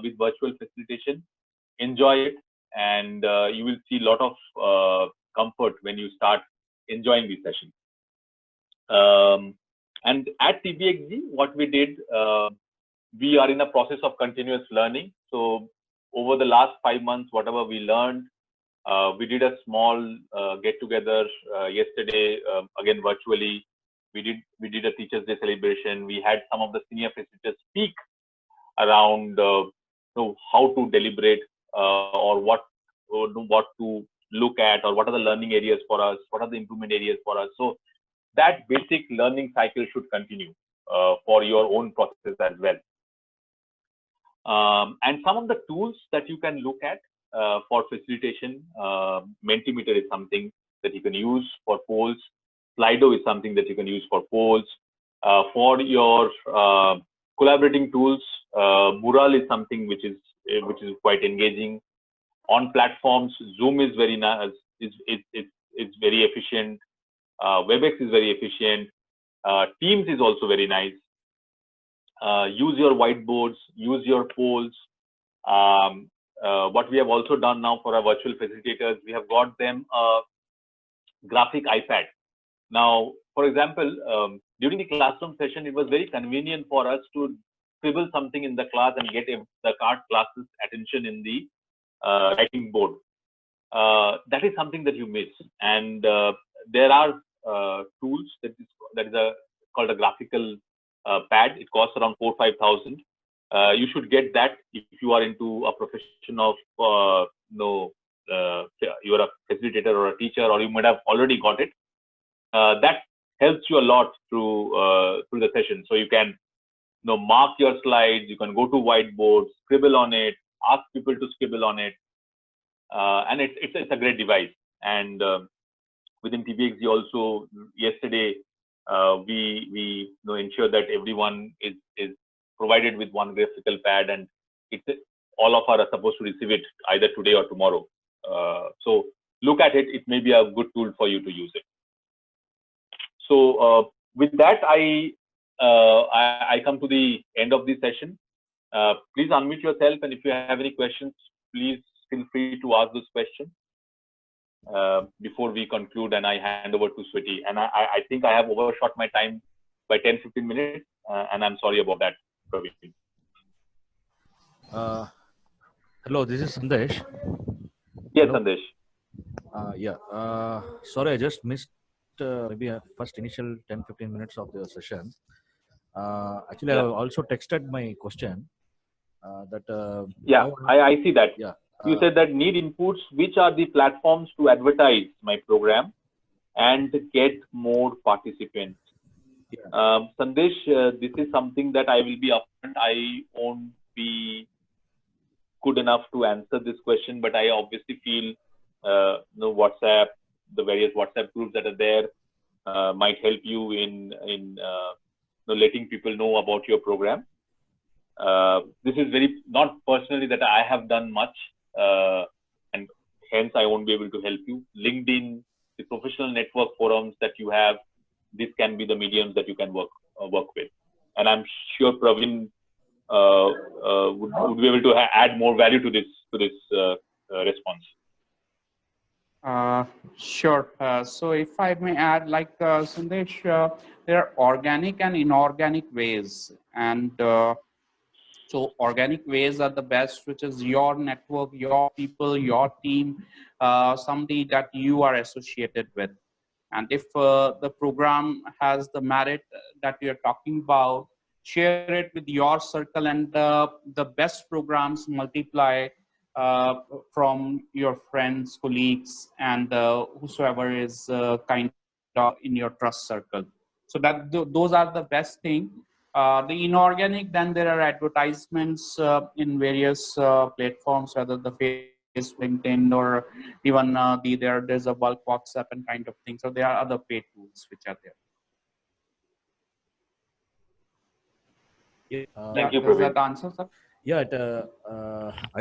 with virtual facilitation, enjoy it, and you will see a lot of comfort when you start enjoying these sessions. And at TBXG, what we did, we are in a process of continuous learning. So over the last 5 months, whatever we learned, we did a small get-together yesterday, again virtually. We did a Teachers' Day celebration. We had some of the senior facilitators speak around how to deliberate, or what to look at, or what are the learning areas for us, what are the improvement areas for us. So that basic learning cycle should continue for your own process as well. And some of the tools that you can look at for facilitation, Mentimeter is something that you can use for polls. Slido is something that you can use for polls. For your collaborating tools, Mural is something which is quite engaging. On platforms, Zoom is very nice. It's very efficient. WebEx is very efficient. Teams is also very nice. Use your whiteboards, use your polls. What we have also done now for our virtual facilitators, we have got them a graphic iPad. Now, for example, during the classroom session, it was very convenient for us to scribble something in the class and get the class's attention in the writing board. That is something that you miss. And there are tools that is called a graphical pad. It costs around 4,000-5,000. You should get that if you are into a profession of you're a facilitator or a teacher, or you might have already got it. That helps you a lot through the session. So you can mark your slides. You can go to whiteboard, scribble on it, ask people to scribble on it, and it's a great device. And within TBXG also, yesterday we ensure that everyone is provided with one graphical pad, and all of us are supposed to receive it either today or tomorrow. So look at it. It may be a good tool for you to use it. So with that, I come to the end of this session. Please unmute yourself, and if you have any questions, please feel free to ask those questions before we conclude and I hand over to Sweti. And I think I have overshot my time by 10-15 minutes, and I'm sorry about that, Praveen. Hello, this is Sandesh. Yes, hello. Sandesh. Sorry, I just missed maybe a first initial 10-15 minutes of the session. Actually, I also texted my question. I see that. Yeah. You said that need inputs. Which are the platforms to advertise my program and get more participants? Yeah. Sandesh, this is something that I will be upfront. I won't be good enough to answer this question, but I obviously feel WhatsApp, the various WhatsApp groups that are there might help you in letting people know about your program. This is not personally that I have done much, and hence I won't be able to help you. LinkedIn, the professional network forums that you have, this can be the mediums that you can work with. And I'm sure Praveen would be able to add more value to this response. Sure. So if I may add, like Sandesh, there are organic and inorganic ways, and so organic ways are the best, which is your network, your people, your team, somebody that you are associated with. And if the program has the merit that we are talking about, share it with your circle, and the best programs multiply from your friends, colleagues, and whosoever is kind of in your trust circle. So that those are the best thing. The inorganic, then there are advertisements in various platforms, whether the Facebook, LinkedIn, or even there's a bulk WhatsApp and kind of thing. So there are other paid tools which are there. Yeah, Thank you, Does Praveen. that answer, sir? yeah.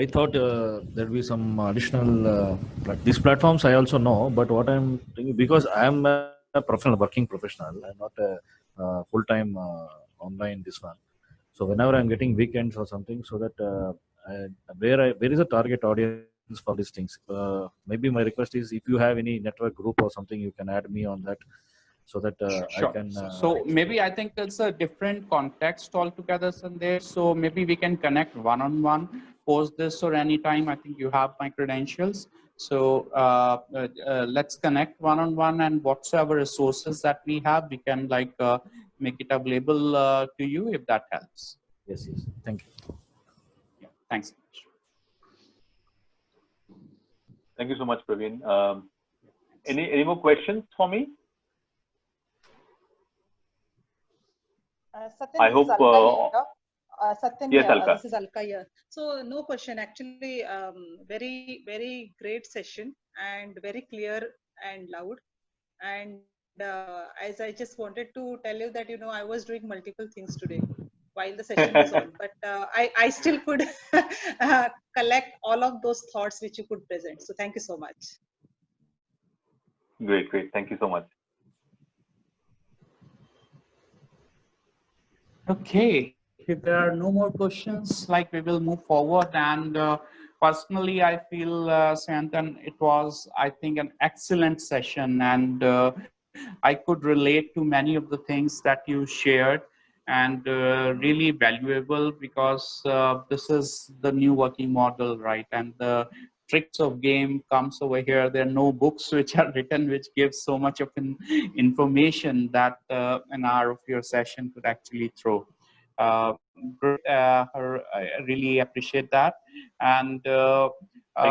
I thought there'll be some additional these platforms. I also know, but what I'm thinking, because I'm a professional, working professional, I'm not a full-time online this one. So whenever I'm getting weekends or something, so that where is a target audience for these things? Maybe my request is, if you have any network group or something, you can add me on that, so that I Sure. can. So maybe I think it's a different context altogether, Sandesh. So maybe we can connect one-on-one, post this or anytime. I think you have my credentials. So let's connect one-on-one, and whatsoever resources that we have, we can like make it available to you if that helps. Yes, yes. Thank you. Yeah. Thanks. Thank you so much, Praveen. Any more questions for me? Satyan, I this is hope. Alka here. Satyan Yes, here. Alka. This is Alka here. So no question. Actually, very great session and very clear and loud. And as I just wanted to tell you that I was doing multiple things today while the session was on, but I still could collect all of those thoughts which you could present. So thank you so much. Great. Thank you so much. Okay, if there are no more questions, like we will move forward. And personally, I feel, Santan, it was, I think, an excellent session, and I could relate to many of the things that you shared, and really valuable, because this is the new working model, right? And the tricks of game comes over here. There are no books which are written which give so much of information that an hour of your session could actually throw. I really appreciate that. And